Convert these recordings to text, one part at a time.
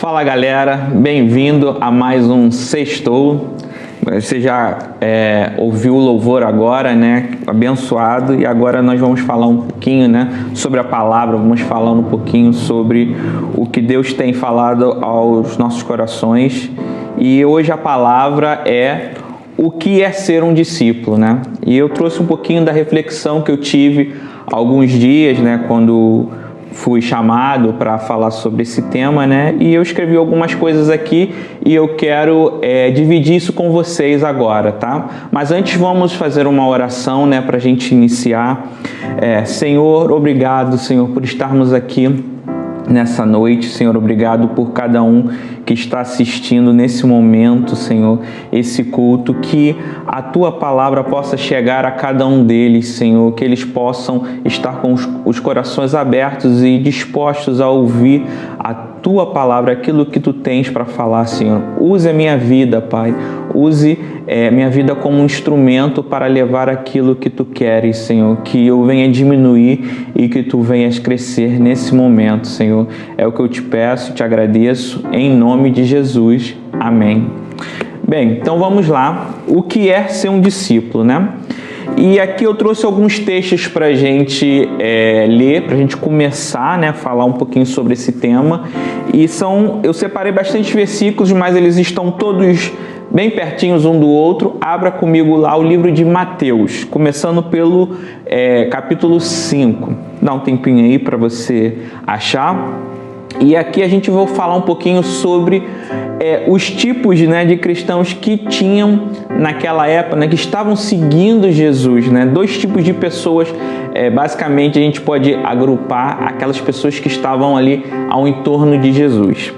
Fala galera, bem-vindo a mais um Sextou. Você já ouviu o louvor agora, né? Abençoado. E agora nós vamos falar um pouquinho, né, sobre a palavra. Vamos falar um pouquinho sobre o que Deus tem falado aos nossos corações. E hoje a palavra é o que é ser um discípulo, né? E eu trouxe um pouquinho da reflexão que eu tive há alguns dias, né, quando fui chamado para falar sobre esse tema, né? E eu escrevi algumas coisas aqui e eu quero dividir isso com vocês agora, tá? Mas antes vamos fazer uma oração, né, para a gente iniciar. Senhor, obrigado, Senhor, por estarmos aqui nessa noite. Senhor, obrigado por cada um que está assistindo nesse momento, Senhor, esse culto, que a Tua palavra possa chegar a cada um deles, Senhor, que eles possam estar com os corações abertos e dispostos a ouvir a Tua palavra, aquilo que Tu tens para falar, Senhor. Use a minha vida, Pai, use minha vida como um instrumento para levar aquilo que Tu queres, Senhor, que eu venha diminuir e que Tu venhas crescer nesse momento, Senhor. É o que eu te peço, te agradeço, em nome de Jesus. Amém. Bem, então vamos lá. O que é ser um discípulo, né? E aqui eu trouxe alguns textos para a gente ler, para a gente começar, né, a falar um pouquinho sobre esse tema. E eu separei bastante versículos, mas eles estão todos bem pertinhos um do outro. Abra comigo lá o livro de Mateus, começando pelo capítulo 5. Dá um tempinho aí para você achar. E aqui a gente vai falar um pouquinho sobre os tipos, né, de cristãos que tinham naquela época, né, que estavam seguindo Jesus, né? Dois tipos de pessoas, basicamente a gente pode agrupar aquelas pessoas que estavam ali ao entorno de Jesus.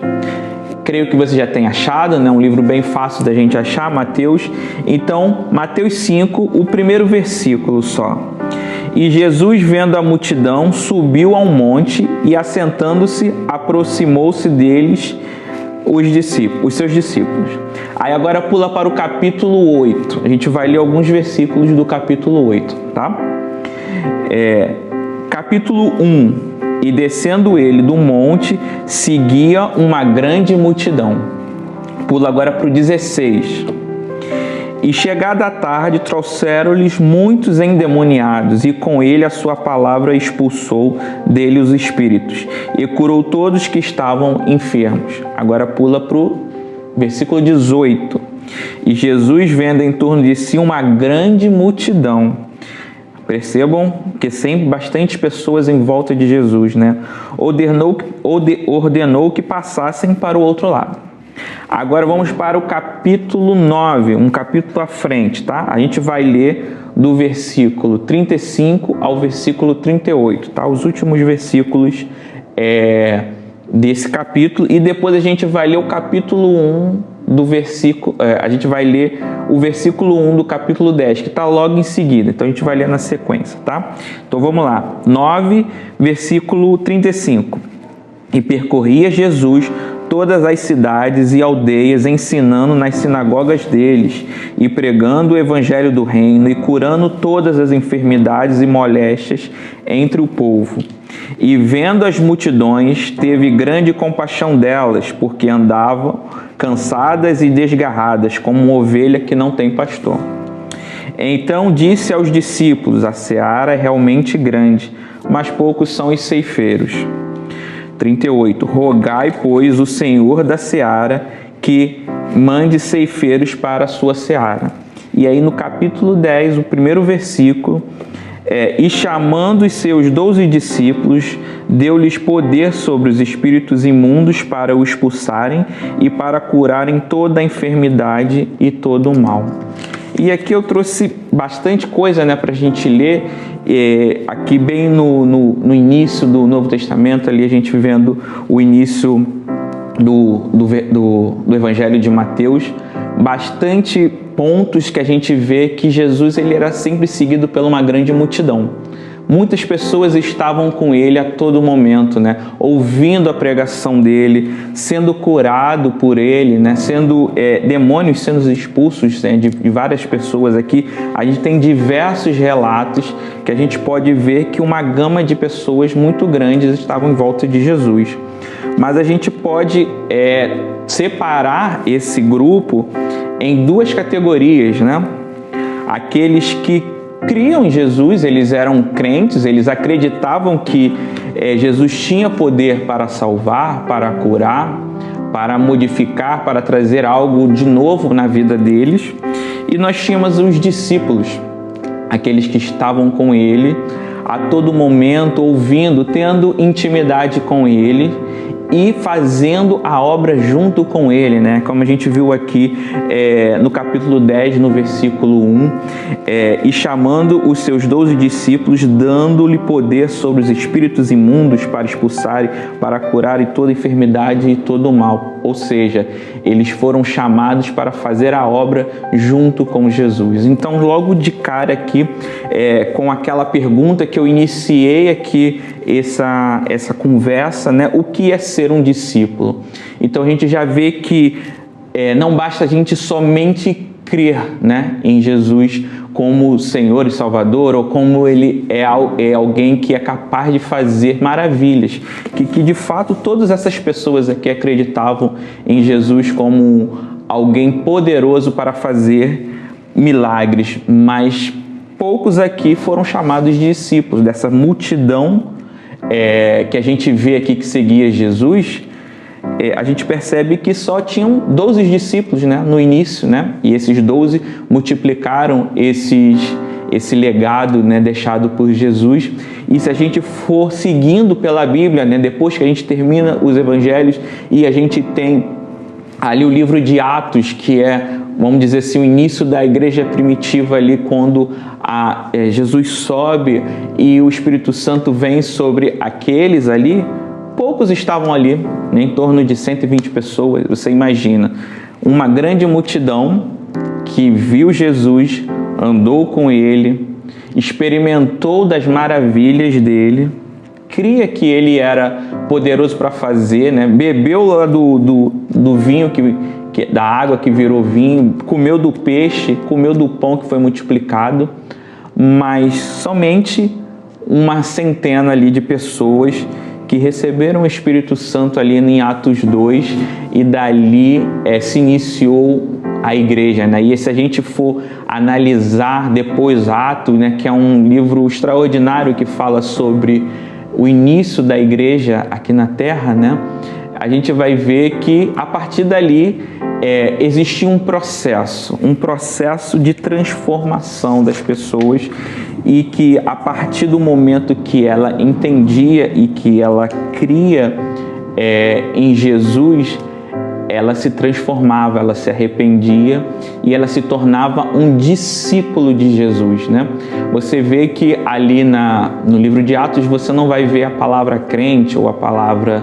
Creio que você já tenha achado, né? Um livro bem fácil da gente achar, Mateus. Então, Mateus 5, o primeiro versículo só. E Jesus, vendo a multidão, subiu ao monte e, assentando-se, aproximou-se deles os seus discípulos. Aí agora pula para o capítulo 8. A gente vai ler alguns versículos do capítulo 8, tá? Capítulo 1. E descendo ele do monte, seguia uma grande multidão. Pula agora para o 16. E chegada a tarde, trouxeram-lhes muitos endemoniados, e com ele a sua palavra expulsou dele os espíritos, e curou todos que estavam enfermos. Agora pula para o versículo 18. E Jesus, vendo em torno de si uma grande multidão, percebam que sempre bastante pessoas em volta de Jesus, né? Ordenou que passassem para o outro lado. Agora vamos para o capítulo 9, um capítulo à frente, tá? A gente vai ler do versículo 35 ao versículo 38, tá? Os últimos versículos desse capítulo, e depois a gente vai ler o capítulo 1 do versículo, a gente vai ler o versículo 1 do capítulo 10, que está logo em seguida. Então a gente vai ler na sequência, tá? Então vamos lá. 9, versículo 35. E percorria Jesus todas as cidades e aldeias, ensinando nas sinagogas deles e pregando o evangelho do reino e curando todas as enfermidades e moléstias entre o povo. E vendo as multidões, teve grande compaixão delas, porque andavam cansadas e desgarradas, como uma ovelha que não tem pastor. Então disse aos discípulos: a seara é realmente grande, mas poucos são os ceifeiros. 38. Rogai, pois, o Senhor da seara que mande ceifeiros para a sua seara. E aí no capítulo 10, o primeiro versículo, e chamando os seus 12 discípulos, deu-lhes poder sobre os espíritos imundos para o expulsarem e para curarem toda a enfermidade e todo o mal. E aqui eu trouxe bastante coisa, né, para a gente ler. Aqui bem no início do Novo Testamento, ali a gente vendo o início do Evangelho de Mateus, bastante pontos que a gente vê que Jesus ele era sempre seguido por uma grande multidão. Muitas pessoas estavam com ele a todo momento, né? Ouvindo a pregação dele, sendo curado por ele, né? Demônios sendo expulsos, né? de várias pessoas aqui. A gente tem diversos relatos que a gente pode ver que uma gama de pessoas muito grandes estavam em volta de Jesus. Mas a gente pode separar esse grupo em duas categorias, né? Aqueles que criam em Jesus, eles eram crentes, eles acreditavam que Jesus tinha poder para salvar, para curar, para modificar, para trazer algo de novo na vida deles. E nós tínhamos os discípulos, aqueles que estavam com ele a todo momento, ouvindo, tendo intimidade com ele e fazendo a obra junto com ele, né? Como a gente viu aqui no capítulo 10, no versículo 1, e chamando os seus 12 discípulos, dando-lhe poder sobre os espíritos imundos para expulsarem, para curarem toda enfermidade e todo o mal. Ou seja, eles foram chamados para fazer a obra junto com Jesus. Então, logo de cara aqui, com aquela pergunta que eu iniciei aqui, essa conversa, né? O que é ser um discípulo? Então, a gente já vê que não basta a gente somente crer, né, em Jesus como Senhor e Salvador, ou como Ele é alguém que é capaz de fazer maravilhas, que de fato todas essas pessoas aqui acreditavam em Jesus como alguém poderoso para fazer milagres, mas poucos aqui foram chamados de discípulos. Dessa multidão que a gente vê aqui que seguia Jesus, a gente percebe que só tinham 12 discípulos, né, no início, né? E esses 12 multiplicaram esse legado, né, deixado por Jesus. E se a gente for seguindo pela Bíblia, né, depois que a gente termina os evangelhos e a gente tem ali o livro de Atos, que vamos dizer assim, o início da igreja primitiva ali, quando Jesus sobe e o Espírito Santo vem sobre aqueles ali, poucos estavam ali, né, em torno de 120 pessoas. Você imagina, uma grande multidão que viu Jesus, andou com ele, experimentou das maravilhas dele, cria que ele era poderoso para fazer, né? Bebeu lá do vinho, da água que virou vinho, comeu do peixe, comeu do pão que foi multiplicado, mas somente uma centena ali de pessoas que receberam o Espírito Santo ali em Atos 2, e dali se iniciou a igreja, né? E se a gente for analisar depois Atos, né, que é um livro extraordinário que fala sobre o início da igreja aqui na Terra, né, a gente vai ver que a partir dali existia um processo de transformação das pessoas, e que a partir do momento que ela entendia e que ela cria em Jesus, ela se transformava, ela se arrependia e ela se tornava um discípulo de Jesus, né? Você vê que ali no livro de Atos você não vai ver a palavra crente ou a palavra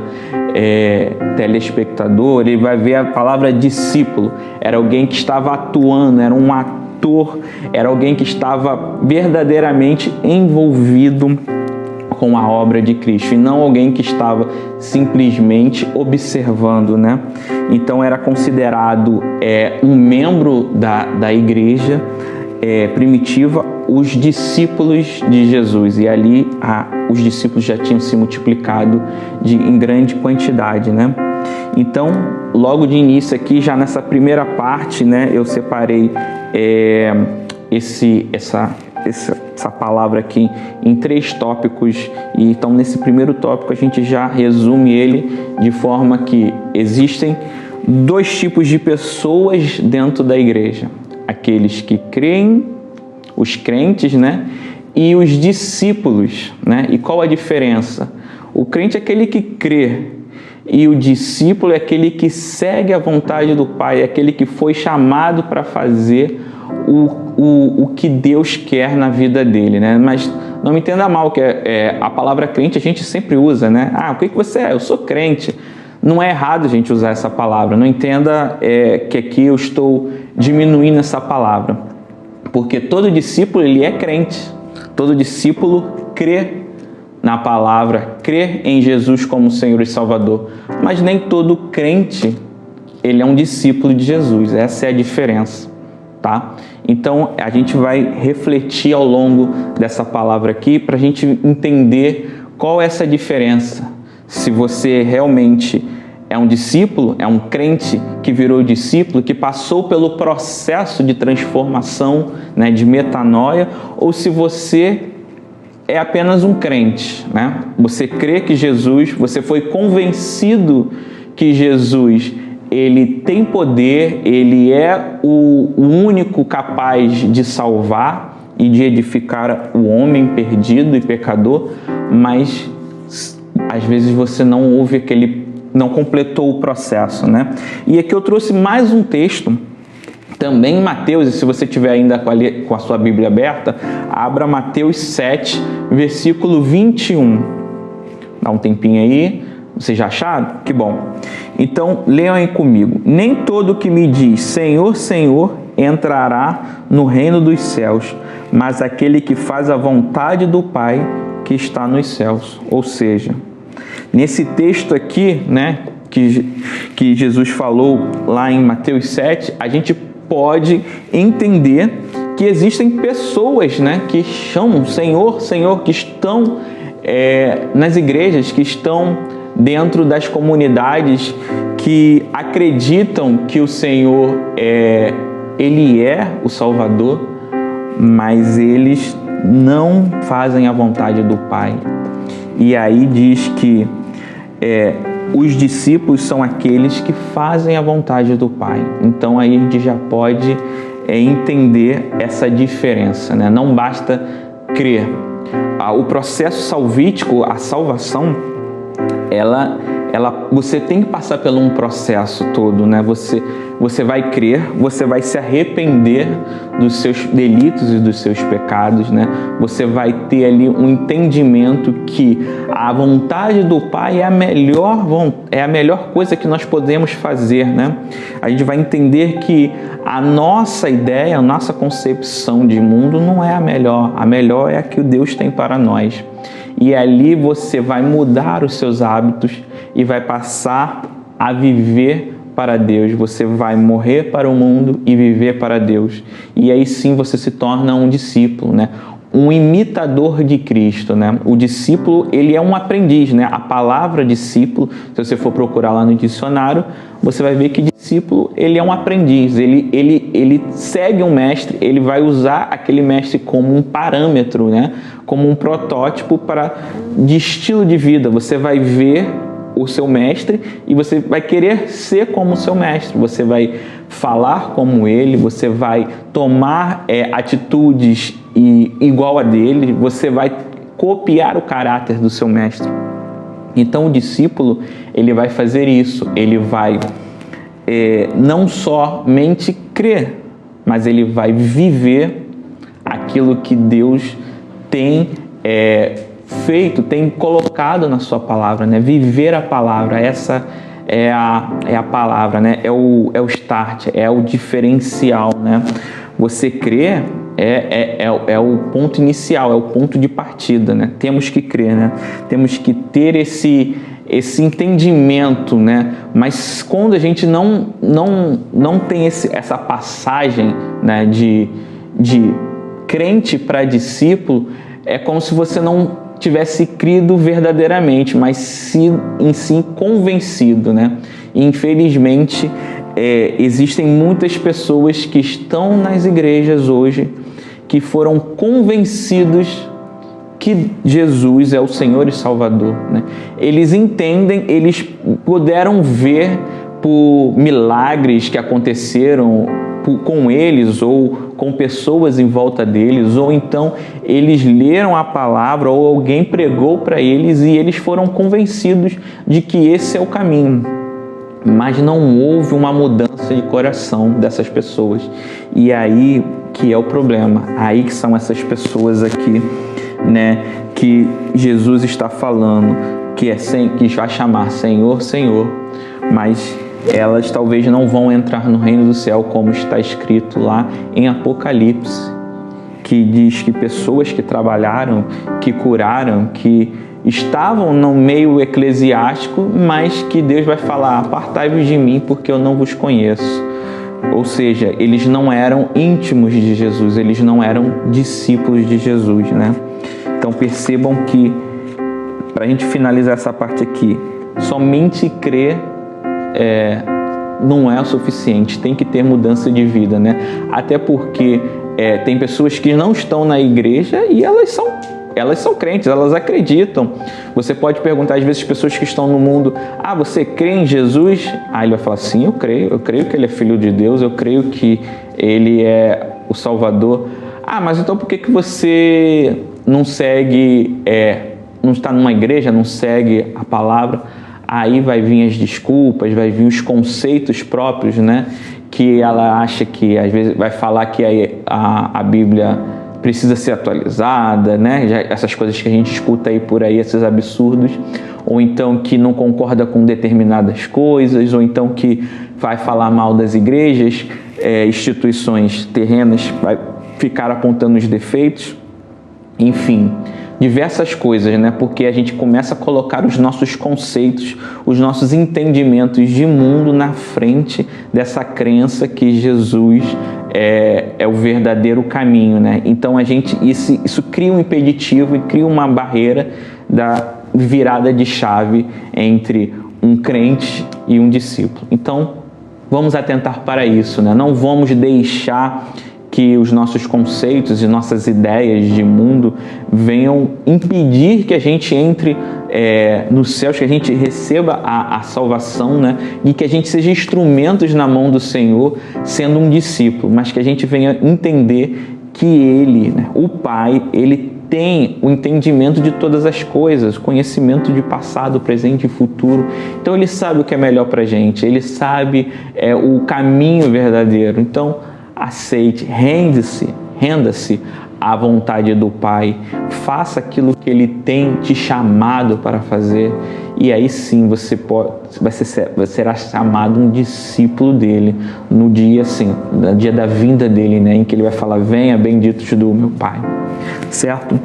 telespectador, ele vai ver a palavra discípulo. Era alguém que estava atuando, era um ator, era alguém que estava verdadeiramente envolvido com a obra de Cristo, e não alguém que estava simplesmente observando, né? Então era considerado um membro da igreja primitiva, os discípulos de Jesus, e ali os discípulos já tinham se multiplicado em grande quantidade, né? Então, logo de início aqui, já nessa primeira parte, né, eu separei essa palavra aqui em 3 tópicos, e então nesse primeiro tópico a gente já resume ele de forma que existem 2 tipos de pessoas dentro da igreja: aqueles que creem, os crentes, né, e os discípulos, né? E qual a diferença? O crente é aquele que crê, e o discípulo é aquele que segue a vontade do Pai, é aquele que foi chamado para fazer o que Deus quer na vida dele, né? Mas não me entenda mal, que a palavra crente a gente sempre usa, né? O que você é? Eu sou crente. Não é errado a gente usar essa palavra. Não entenda que aqui eu estou diminuindo essa palavra, porque todo discípulo ele é crente. Todo discípulo crê na palavra, crê em Jesus como Senhor e Salvador. Mas nem todo crente ele é um discípulo de Jesus. Essa é a diferença, tá? Então a gente vai refletir ao longo dessa palavra aqui para a gente entender qual é essa diferença. se você realmente é um discípulo, é um crente que virou discípulo, que passou pelo processo de transformação, né, de metanoia, ou se você é apenas um crente, né? Você crê que Jesus, você foi convencido que Jesus, ele tem poder, ele é o único capaz de salvar e de edificar o homem perdido e pecador, mas às vezes você não ouve não completou o processo, né? E aqui eu trouxe mais um texto, também em Mateus, e se você tiver ainda com a sua Bíblia aberta, abra Mateus 7, versículo 21. Dá um tempinho aí, vocês já acharam? Que bom. Então, leiam aí comigo. Nem todo que me diz Senhor, Senhor, entrará no reino dos céus, mas aquele que faz a vontade do Pai que está nos céus. Ou seja, nesse texto aqui, né, que Jesus falou lá em Mateus 7, a gente pode entender que existem pessoas, né, que chamam Senhor, Senhor, que estão nas igrejas, que estão dentro das comunidades, que acreditam que o Senhor Ele é o Salvador, mas eles não fazem a vontade do Pai. E aí diz que os discípulos são aqueles que fazem a vontade do Pai. Então aí a gente já pode entender essa diferença, né? Não basta crer. O processo salvítico, a salvação, você tem que passar por um processo todo, né? Você vai crer, você vai se arrepender dos seus delitos e dos seus pecados, né? Você vai ter ali um entendimento que a vontade do Pai é a melhor coisa que nós podemos fazer, né? A gente vai entender que a nossa ideia, a nossa concepção de mundo não é a melhor é a que Deus tem para nós. E ali você vai mudar os seus hábitos e vai passar a viver para Deus. Você vai morrer para o mundo e viver para Deus. E aí sim você se torna um discípulo, né? Um imitador de Cristo, né? O discípulo, ele é um aprendiz, né? A palavra discípulo, se você for procurar lá no dicionário, você vai ver que discípulo, ele é um aprendiz, ele segue um mestre, ele vai usar aquele mestre como um parâmetro, né? Como um protótipo de estilo de vida. Você vai ver o seu mestre e você vai querer ser como o seu mestre, você vai falar como ele, você vai tomar atitudes igual a dele, você vai copiar o caráter do seu mestre. Então o discípulo, ele vai fazer isso, ele vai não somente crer, mas ele vai viver aquilo que Deus tem feito, tem colocado na sua palavra, né? Viver a palavra, essa é a palavra, né? É o start, é o diferencial, né? Você crer é o ponto inicial, é o ponto de partida, né? Temos que crer, né? Temos que ter esse entendimento, né? Mas quando a gente não tem essa passagem, né, de crente para discípulo, é como se você não tivesse crido verdadeiramente, mas em si convencido, né? E, infelizmente, existem muitas pessoas que estão nas igrejas hoje que foram convencidos que Jesus é o Senhor e Salvador, né? Eles entendem, eles puderam ver por milagres que aconteceram com eles ou com pessoas em volta deles, ou então eles leram a palavra ou alguém pregou para eles e eles foram convencidos de que esse é o caminho. Mas não houve uma mudança de coração dessas pessoas. E aí que é o problema. Aí que são essas pessoas aqui, né, que Jesus está falando, que vai chamar Senhor, Senhor, mas elas talvez não vão entrar no reino do céu, como está escrito lá em Apocalipse, que diz que pessoas que trabalharam, que curaram, que estavam no meio eclesiástico, mas que Deus vai falar: apartai-vos de mim, porque eu não vos conheço. Ou seja, eles não eram íntimos de Jesus, eles não eram discípulos de Jesus, né? Então percebam que para a gente finalizar essa parte aqui, somente crer não é o suficiente, tem que ter mudança de vida, né? Até porque tem pessoas que não estão na igreja e elas são crentes, elas acreditam. Você pode perguntar às vezes pessoas que estão no mundo: você crê em Jesus? Ele vai falar: sim, eu creio que ele é filho de Deus, eu creio que ele é o Salvador. Mas então por que você não segue, não está numa igreja, não segue a palavra? Aí vai vir as desculpas, vai vir os conceitos próprios, né? Que ela acha que, às vezes, vai falar que a Bíblia precisa ser atualizada, né? Essas coisas que a gente escuta aí por aí, esses absurdos. Ou então que não concorda com determinadas coisas, ou então que vai falar mal das igrejas, instituições terrenas, vai ficar apontando os defeitos. Enfim, diversas coisas, né? Porque a gente começa a colocar os nossos conceitos, os nossos entendimentos de mundo na frente dessa crença que Jesus é o verdadeiro caminho, né? Então isso cria um impeditivo e cria uma barreira da virada de chave entre um crente e um discípulo. Então, vamos atentar para isso, né? Não vamos deixar que os nossos conceitos e nossas ideias de mundo venham impedir que a gente entre nos céus, que a gente receba a salvação, né? E que a gente seja instrumentos na mão do Senhor, sendo um discípulo, mas que a gente venha entender que Ele, né, o Pai, Ele tem o entendimento de todas as coisas, conhecimento de passado, presente e futuro. Então Ele sabe o que é melhor para a gente, Ele sabe o caminho verdadeiro. Então, aceite, renda-se à vontade do Pai, faça aquilo que Ele tem te chamado para fazer, e aí sim você será chamado um discípulo dele no dia da vinda dele, né, em que Ele vai falar: venha, benditos do meu Pai, certo?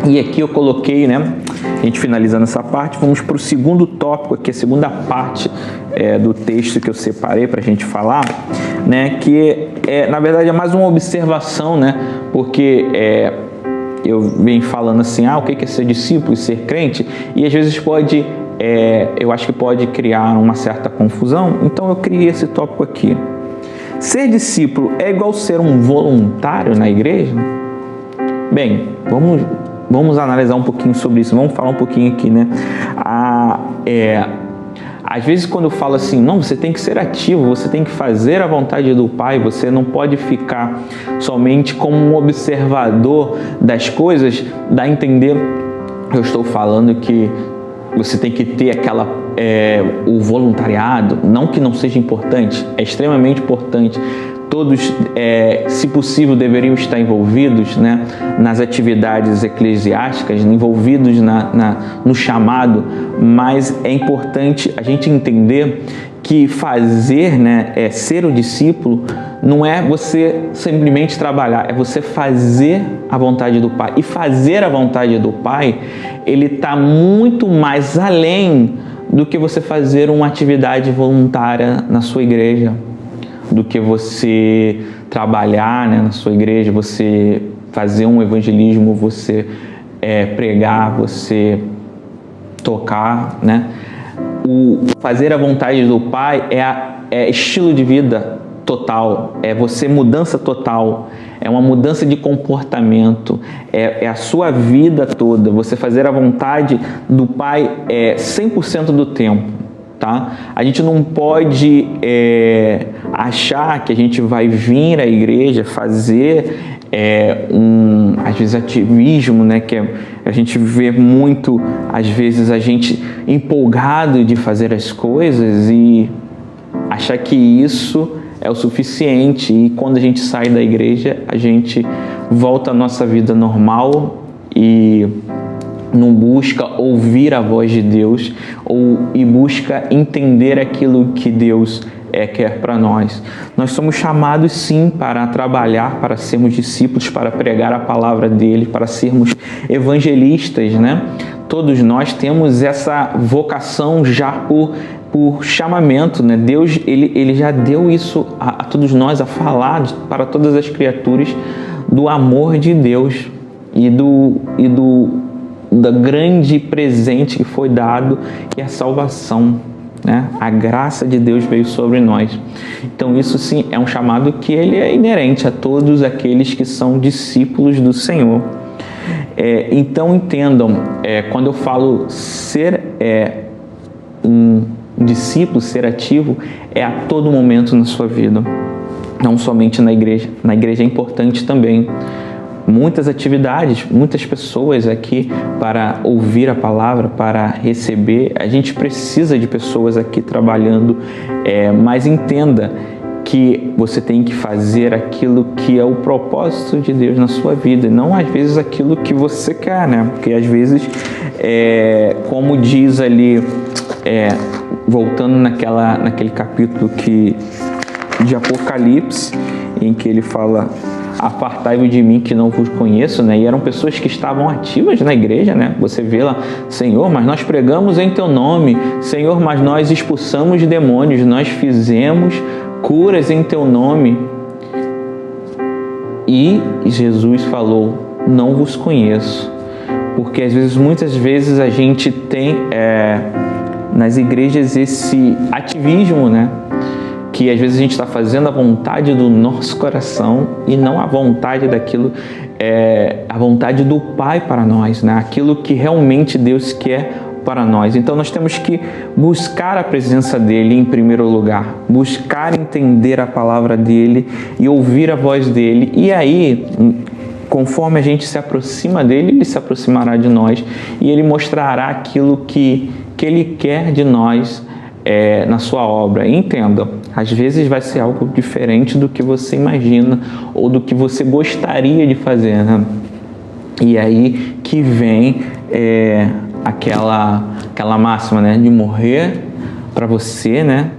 E aqui eu coloquei, né, a gente finalizando essa parte, vamos para o segundo tópico aqui, a segunda parte do texto que eu separei para a gente falar, né, que na verdade é mais uma observação, né, porque eu venho falando assim, o que é ser discípulo e ser crente, e às vezes eu acho que pode criar uma certa confusão, então eu criei esse tópico aqui. Ser discípulo é igual ser um voluntário na igreja? Bem, vamos analisar um pouquinho sobre isso, vamos falar um pouquinho aqui, né? Às vezes quando eu falo assim, não, você tem que ser ativo, você tem que fazer a vontade do Pai, você não pode ficar somente como um observador das coisas, dá a entender, eu estou falando que você tem que ter o voluntariado, não que não seja importante, é extremamente importante. Todos, se possível, deveriam estar envolvidos, né, nas atividades eclesiásticas, envolvidos no chamado, mas é importante a gente entender que fazer, né, ser o discípulo, não é você simplesmente trabalhar, é você fazer a vontade do Pai. E fazer a vontade do Pai, ele está muito mais além do que você fazer uma atividade voluntária na sua igreja, do que você trabalhar, né, na sua igreja, você fazer um evangelismo, você pregar, você tocar, né? O fazer a vontade do Pai é estilo de vida total, é você mudança total, é uma mudança de comportamento, é a sua vida toda. Você fazer a vontade do Pai 100% do tempo. Tá? A gente não pode achar que a gente vai vir à igreja fazer às vezes ativismo, né? Que a gente vê muito, às vezes, a gente empolgado de fazer as coisas e achar que isso é o suficiente, e quando a gente sai da igreja, a gente volta à nossa vida normal e não busca ouvir a voz de Deus e busca entender aquilo que Deus quer para nós. Nós somos chamados sim para trabalhar, para sermos discípulos, para pregar a palavra dele, para sermos evangelistas, né? Todos nós temos essa vocação já por chamamento, né? Deus ele já deu isso a todos nós, a falar para todas as criaturas do amor de Deus e do grande presente que foi dado, que é a salvação, né? A graça de Deus veio sobre nós. Então isso sim é um chamado que ele é inerente a todos aqueles que são discípulos do Senhor. Então entendam, quando eu falo ser um discípulo, ser ativo, é a todo momento na sua vida, não somente na igreja. Na igreja é importante também. Muitas atividades, muitas pessoas aqui para ouvir a palavra, para receber. A gente precisa de pessoas aqui trabalhando, mas entenda que você tem que fazer aquilo que é o propósito de Deus na sua vida, e não às vezes aquilo que você quer, né? Porque às vezes, como diz ali, voltando naquele capítulo de Apocalipse, em que ele fala: apartai-vos de mim que não vos conheço, né? E eram pessoas que estavam ativas na igreja, né? Você vê lá: Senhor, mas nós pregamos em teu nome. Senhor, mas nós expulsamos demônios, nós fizemos curas em teu nome. E Jesus falou: não vos conheço. Porque muitas vezes a gente tem nas igrejas esse ativismo, né? Que às vezes a gente está fazendo a vontade do nosso coração e não a vontade daquilo, a vontade do Pai para nós, né? Aquilo que realmente Deus quer para nós. Então nós temos que buscar a presença dele em primeiro lugar, buscar entender a palavra dele e ouvir a voz dele, e aí, conforme a gente se aproxima dele, ele se aproximará de nós e ele mostrará aquilo que ele quer de nós na sua obra. Entenda, às vezes vai ser algo diferente do que você imagina ou do que você gostaria de fazer, né? E aí que vem aquela máxima, né? De morrer para você, né?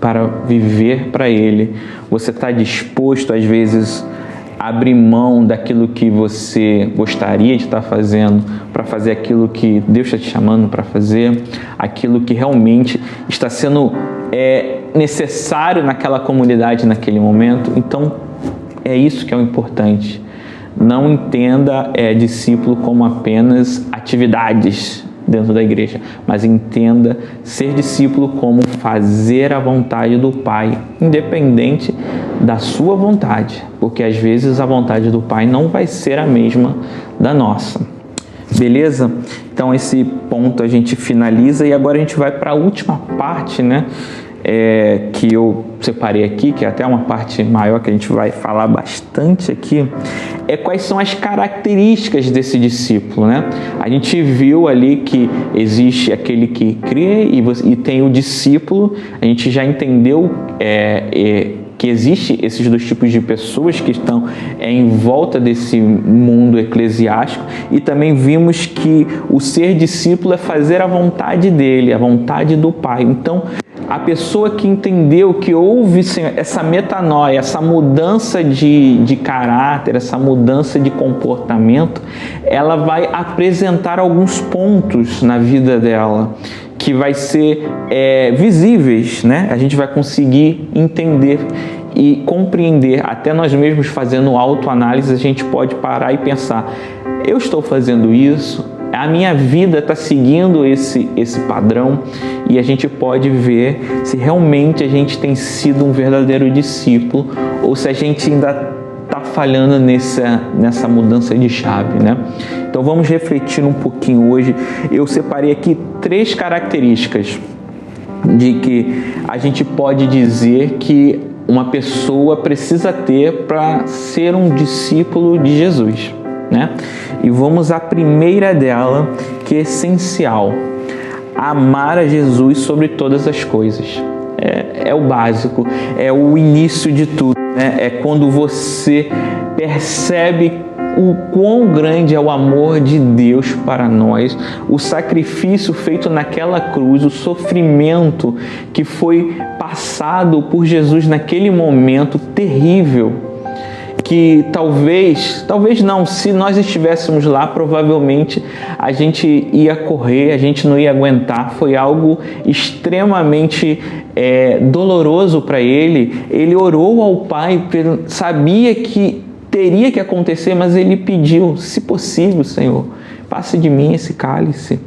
Para viver para ele. Você está disposto, às vezes, a abrir mão daquilo que você gostaria de estar fazendo para fazer aquilo que Deus está te chamando para fazer, aquilo que realmente está sendo necessário naquela comunidade, naquele momento. Então, é isso que é o importante. Não entenda discípulo como apenas atividades dentro da igreja, mas entenda ser discípulo como fazer a vontade do Pai, independente da sua vontade, porque às vezes a vontade do Pai não vai ser a mesma da nossa. Beleza? Então esse ponto a gente finaliza e agora a gente vai para a última parte, né? Que eu separei aqui, que é até uma parte maior que a gente vai falar bastante aqui, quais são as características desse discípulo, né? A gente viu ali que existe aquele que crê e tem o discípulo. A gente já entendeu que existe esses dois tipos de pessoas que estão em volta desse mundo eclesiástico, e também vimos que o ser discípulo é fazer a vontade dele, a vontade do Pai. Então, a pessoa que entendeu, que houve essa metanoia, essa mudança de caráter, essa mudança de comportamento, ela vai apresentar alguns pontos na vida dela que vai ser visíveis, né? A gente vai conseguir entender e compreender, até nós mesmos fazendo autoanálise, a gente pode parar e pensar: eu estou fazendo isso? A minha vida está seguindo esse padrão? E a gente pode ver se realmente a gente tem sido um verdadeiro discípulo ou se a gente ainda está falhando nessa mudança de chave, né? Então vamos refletir um pouquinho hoje. Eu separei aqui 3 características de que a gente pode dizer que uma pessoa precisa ter para ser um discípulo de Jesus, né? E vamos à primeira dela, que é essencial: amar a Jesus sobre todas as coisas. É o básico, é o início de tudo, né? É quando você percebe o quão grande é o amor de Deus para nós, o sacrifício feito naquela cruz, o sofrimento que foi passado por Jesus naquele momento terrível, que talvez não, se nós estivéssemos lá, provavelmente a gente ia correr, a gente não ia aguentar. Foi algo extremamente doloroso para ele. Ele orou ao Pai, sabia que teria que acontecer, mas ele pediu: se possível, Senhor, passe de mim esse cálice.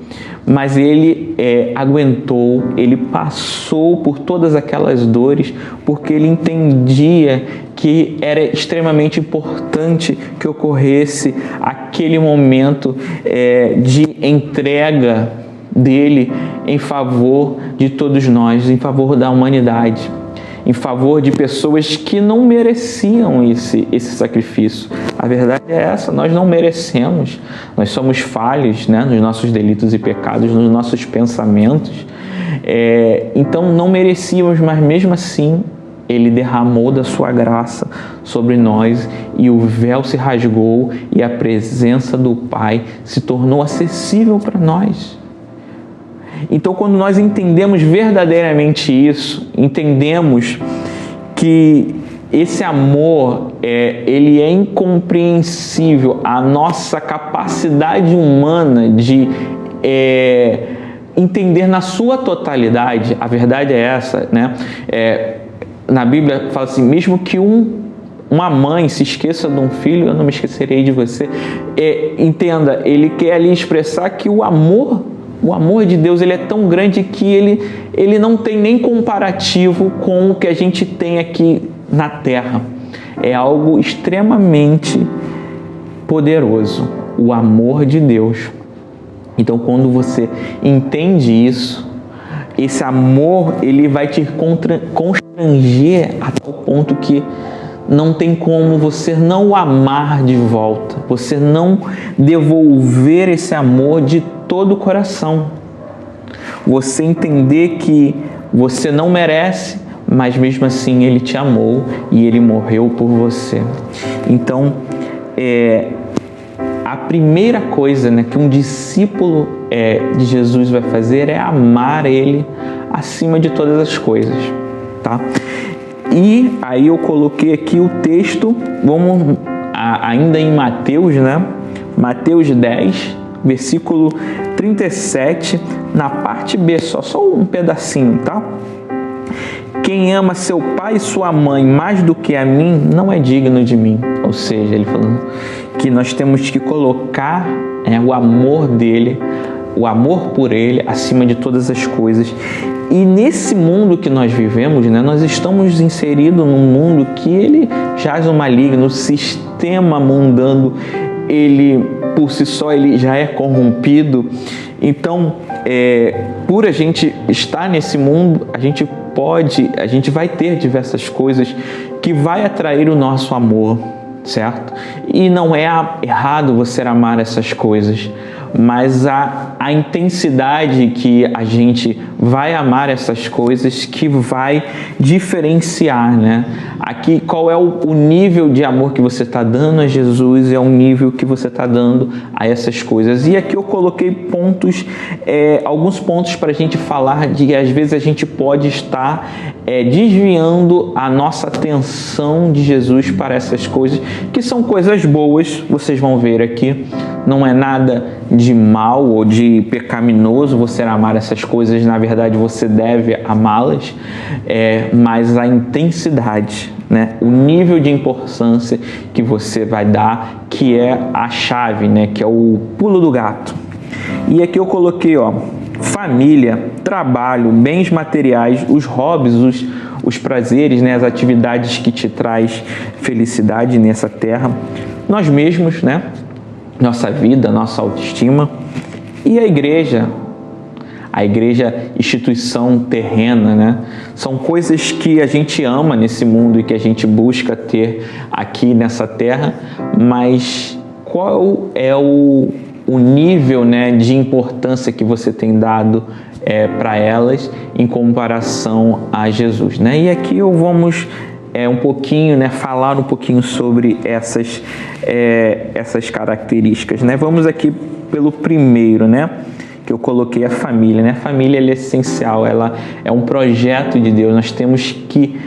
Mas ele aguentou, ele passou por todas aquelas dores, porque ele entendia que era extremamente importante que ocorresse aquele momento de entrega dele em favor de todos nós, em favor da humanidade, em favor de pessoas que não mereciam esse sacrifício. A verdade é essa, nós não merecemos, nós somos falhos, né, nos nossos delitos e pecados, nos nossos pensamentos, então não merecíamos, mas mesmo assim ele derramou da sua graça sobre nós e o véu se rasgou e a presença do Pai se tornou acessível para nós. Então, quando nós entendemos verdadeiramente isso, entendemos que esse amor ele é incompreensível, a nossa capacidade humana de entender na sua totalidade, a verdade é essa, né? Na Bíblia fala assim, mesmo que uma mãe se esqueça de um filho, eu não me esquecerei de você. Entenda, ele quer ali expressar que o amor de Deus ele é tão grande que ele não tem nem comparativo com o que a gente tem aqui na Terra. É algo extremamente poderoso, o amor de Deus. Então, quando você entende isso, esse amor ele vai te constranger a tal ponto que não tem como você não o amar de volta, você não devolver esse amor de todo o coração. Você entender que você não merece, mas mesmo assim Ele te amou e Ele morreu por você. Então, a primeira coisa, né, que um discípulo de Jesus vai fazer é amar Ele acima de todas as coisas, tá? E aí eu coloquei aqui o texto, vamos ainda em Mateus, né? Mateus 10, versículo 37, na parte B, só um pedacinho, tá? Quem ama seu pai e sua mãe mais do que a mim, não é digno de mim. Ou seja, ele falando que nós temos que colocar o amor dele, o amor por ele, acima de todas as coisas. E nesse mundo que nós vivemos, né, nós estamos inseridos num mundo que ele jaz no maligno, o sistema mundano, ele por si só ele já é corrompido. Então, por a gente estar nesse mundo, a gente vai ter diversas coisas que vai atrair o nosso amor, certo? E não é errado você amar essas coisas, mas a intensidade que a gente vai amar essas coisas que vai diferenciar, né? Aqui, qual é o nível de amor que você está dando a Jesus, é o nível que você está dando a essas coisas. E aqui eu coloquei pontos, alguns pontos para a gente falar de que às vezes a gente pode estar desviando a nossa atenção de Jesus para essas coisas, que são coisas boas, vocês vão ver aqui, não é nada de mal ou de pecaminoso você amar essas coisas, na verdade você deve amá-las, mas a intensidade, né? O nível de importância que você vai dar, que é a chave, né? Que é o pulo do gato. E aqui eu coloquei, família, trabalho, bens materiais, os hobbies, os prazeres, né? As atividades que te traz felicidade nessa terra, nós mesmos, né? Nossa vida, nossa autoestima, e a igreja, instituição terrena, né? São coisas que a gente ama nesse mundo e que a gente busca ter aqui nessa terra, mas qual é o nível, né, de importância que você tem dado para elas em comparação a Jesus, né? E aqui vamos um pouquinho, né, falar um pouquinho sobre essas características, né? Vamos aqui pelo primeiro, né, que eu coloquei, a família, né? A família ela é essencial, ela é um projeto de Deus. Nós temos que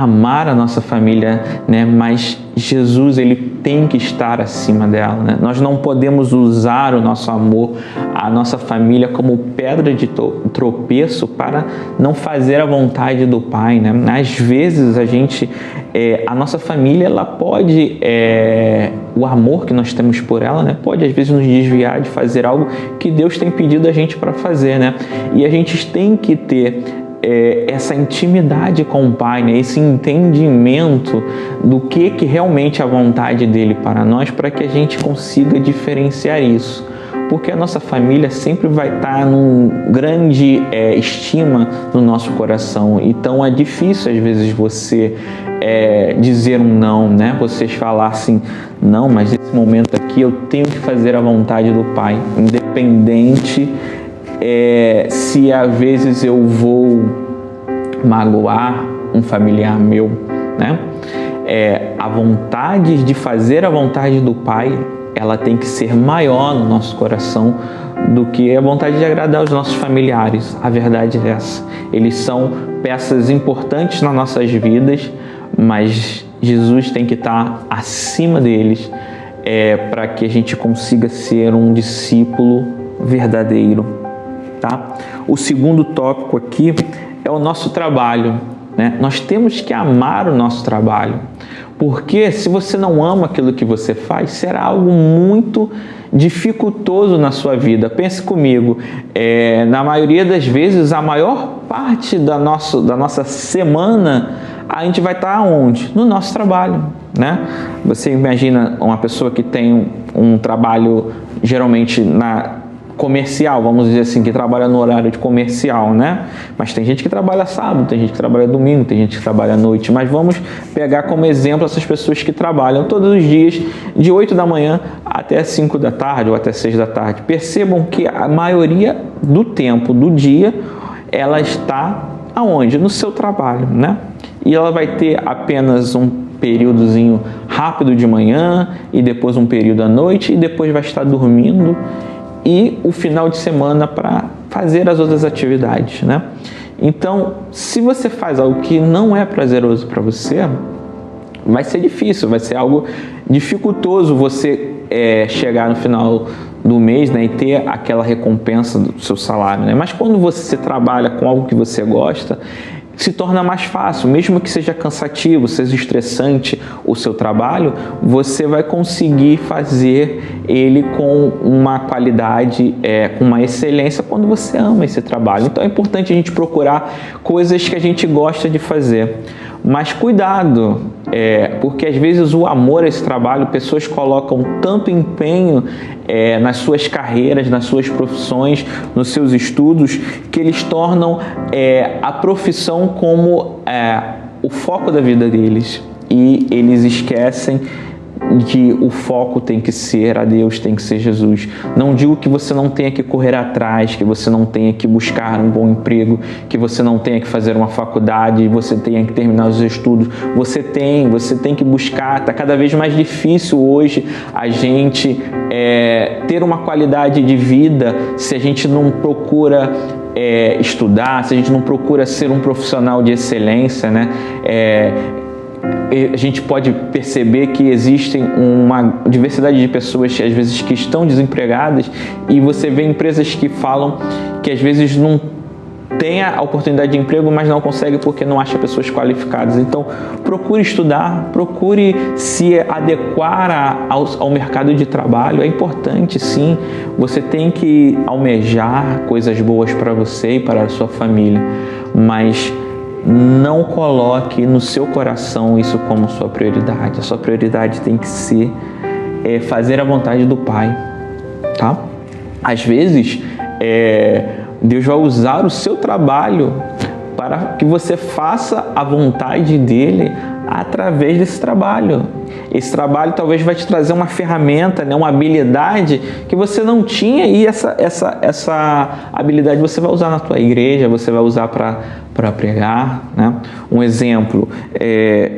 amar a nossa família, né? Mas Jesus, ele tem que estar acima dela, né? Nós não podemos usar o nosso amor, a nossa família, como pedra de tropeço para não fazer a vontade do Pai, né? Às vezes a nossa família, ela pode, o amor que nós temos por ela, né? Pode às vezes nos desviar de fazer algo que Deus tem pedido a gente para fazer, né? E a gente tem que ter essa intimidade com o Pai, né? Esse entendimento do que realmente é a vontade dele para nós, para que a gente consiga diferenciar isso. Porque a nossa família sempre vai estar num grande estima no nosso coração. Então é difícil às vezes você dizer um não, né? Vocês falar assim, não, mas nesse momento aqui eu tenho que fazer a vontade do Pai, independente se às vezes eu vou magoar um familiar meu, né? A vontade de fazer a vontade do Pai, ela tem que ser maior no nosso coração do que a vontade de agradar os nossos familiares. A verdade é essa. Eles são peças importantes nas nossas vidas, mas Jesus tem que estar acima deles para que a gente consiga ser um discípulo verdadeiro. Tá? O segundo tópico aqui é o nosso trabalho, né? Nós temos que amar o nosso trabalho, porque se você não ama aquilo que você faz, será algo muito dificultoso na sua vida. Pense comigo, na maioria das vezes, a maior parte da nossa semana, a gente vai estar onde? No nosso trabalho, né? Você imagina uma pessoa que tem um trabalho geralmente comercial, vamos dizer assim, que trabalha no horário de comercial, né? Mas tem gente que trabalha sábado, tem gente que trabalha domingo, tem gente que trabalha à noite. Mas vamos pegar como exemplo essas pessoas que trabalham todos os dias, de 8 da manhã até 5 da tarde ou até 6 da tarde. Percebam que a maioria do tempo do dia, ela está aonde? No seu trabalho, né? E ela vai ter apenas um períodozinho rápido de manhã e depois um período à noite e depois vai estar dormindo e o final de semana para fazer as outras atividades, né? Então, se você faz algo que não é prazeroso para você, vai ser difícil, vai ser algo dificultoso você chegar no final do mês, né, e ter aquela recompensa do seu salário, né? Mas quando você trabalha com algo que você gosta, se torna mais fácil, mesmo que seja cansativo, seja estressante o seu trabalho, você vai conseguir fazer ele com uma qualidade, com uma excelência quando você ama esse trabalho. Então é importante a gente procurar coisas que a gente gosta de fazer. Mas cuidado, porque às vezes o amor a esse trabalho, pessoas colocam tanto empenho nas suas carreiras, nas suas profissões, nos seus estudos, que eles tornam a profissão como o foco da vida deles. E eles esquecem que o foco tem que ser a Deus, tem que ser Jesus. Não digo que você não tenha que correr atrás, que você não tenha que buscar um bom emprego, que você não tenha que fazer uma faculdade, você tenha que terminar os estudos. Você tem que buscar. Está cada vez mais difícil hoje a gente ter uma qualidade de vida se a gente não procura estudar, se a gente não procura ser um profissional de excelência, né? A gente pode perceber que existem uma diversidade de pessoas, às vezes, que estão desempregadas, e você vê empresas que falam que às vezes não tem a oportunidade de emprego, mas não consegue porque não acha pessoas qualificadas. Então, procure estudar, procure se adequar ao mercado de trabalho. É importante, sim, você tem que almejar coisas boas para você e para a sua família, mas não coloque no seu coração isso como sua prioridade. A sua prioridade tem que ser fazer a vontade do Pai, tá? Às vezes, Deus vai usar o seu trabalho para que você faça a vontade dele através desse trabalho. Esse trabalho talvez vai te trazer uma ferramenta, né, uma habilidade que você não tinha, e essa habilidade você vai usar na tua igreja, você vai usar para pregar, né? Um exemplo,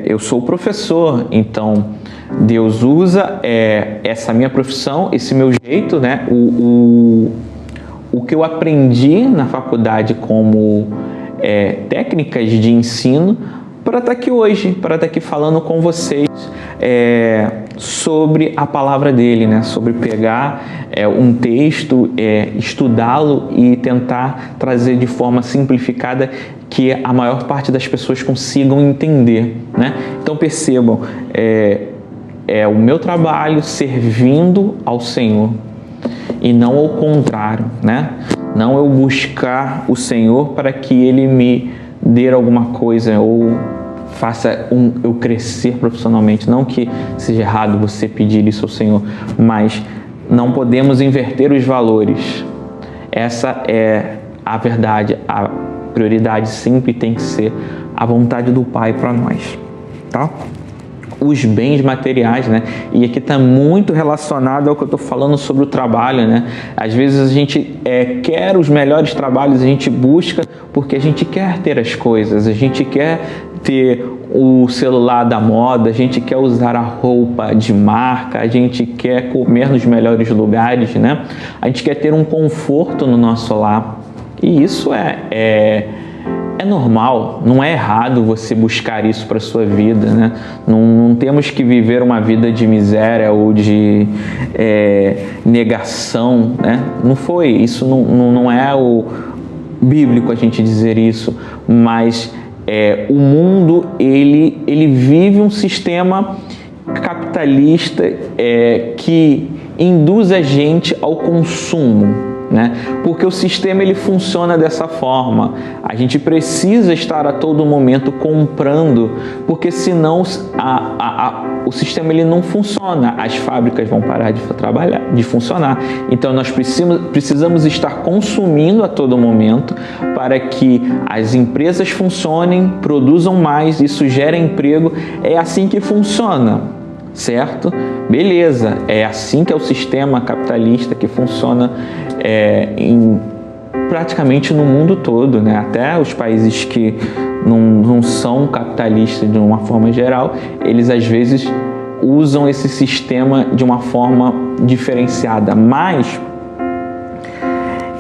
eu sou professor, então Deus usa essa minha profissão, esse meu jeito, né? O que eu aprendi na faculdade como técnicas de ensino, para estar aqui hoje, para estar aqui falando com vocês sobre a palavra dele, né? Sobre pegar um texto, estudá-lo e tentar trazer de forma simplificada que a maior parte das pessoas consigam entender, né? Então percebam, o meu trabalho servindo ao Senhor e não ao contrário, né? Não eu buscar o Senhor para que Ele me dê alguma coisa ou faça eu crescer profissionalmente. Não que seja errado você pedir isso ao Senhor, mas não podemos inverter os valores. Essa é a verdade. A prioridade sempre tem que ser a vontade do Pai para nós, tá? Os bens materiais, né? E aqui está muito relacionado ao que eu estou falando sobre o trabalho, né? Às vezes a gente quer os melhores trabalhos, a gente busca porque a gente quer ter as coisas, a gente quer ter o celular da moda, a gente quer usar a roupa de marca, a gente quer comer nos melhores lugares, né? A gente quer ter um conforto no nosso lar. E isso é normal, não é errado você buscar isso para a sua vida, né? Não temos que viver uma vida de miséria ou de negação, né? Isso não é o bíblico a gente dizer isso, mas o mundo ele vive um sistema capitalista que induz a gente ao consumo, né? Porque o sistema ele funciona dessa forma. A gente precisa estar a todo momento comprando, porque senão o sistema ele não funciona. As fábricas vão parar de funcionar. Então nós precisamos estar consumindo a todo momento para que as empresas funcionem, produzam mais, isso gera emprego. É assim que funciona, certo? Beleza, é assim que é o sistema capitalista que funciona praticamente no mundo todo, né? Até os países que não são capitalistas de uma forma geral, eles às vezes usam esse sistema de uma forma diferenciada, mas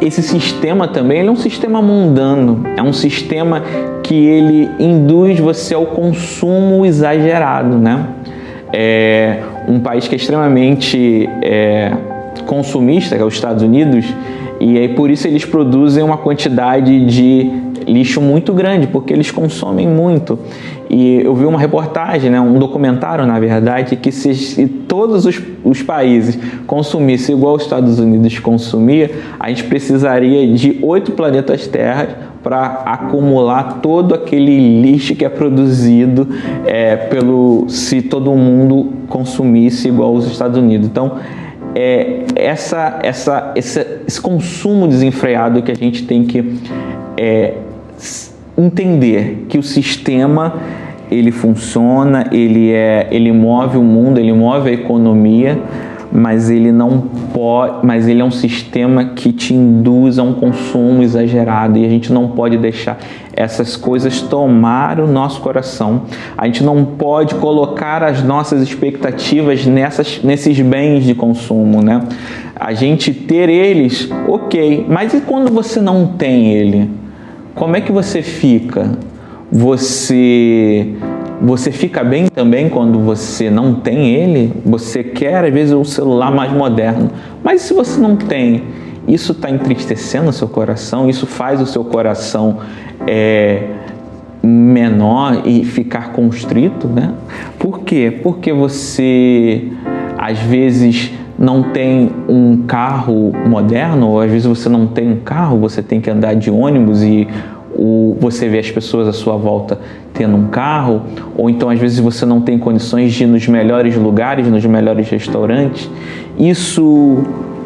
esse sistema também ele é um sistema mundano, é um sistema que ele induz você ao consumo exagerado, né? Um país que é extremamente consumista, que é os Estados Unidos, e aí por isso eles produzem uma quantidade de lixo muito grande, porque eles consomem muito. E eu vi uma reportagem, né, um documentário, na verdade, que se todos os países consumissem igual os Estados Unidos consumia, a gente precisaria de 8 planetas Terra para acumular todo aquele lixo que é produzido se todo mundo consumisse igual os Estados Unidos. Então, esse consumo desenfreado que a gente tem que entender que o sistema ele funciona, ele move o mundo, ele move a economia, mas ele é um sistema que te induz a um consumo exagerado e a gente não pode deixar essas coisas tomar o nosso coração. A gente não pode colocar as nossas expectativas nesses bens de consumo, né? A gente ter eles, ok, mas e quando você não tem ele? Como é que você fica? Você fica bem também quando você não tem ele? Você quer, às vezes, um celular mais moderno. Mas se você não tem, isso está entristecendo o seu coração? Isso faz o seu coração menor e ficar constrito, né? Por quê? Porque você, às vezes, não tem um carro moderno, ou às vezes você não tem um carro, você tem que andar de ônibus e você vê as pessoas à sua volta tendo um carro, ou então às vezes você não tem condições de ir nos melhores lugares, nos melhores restaurantes.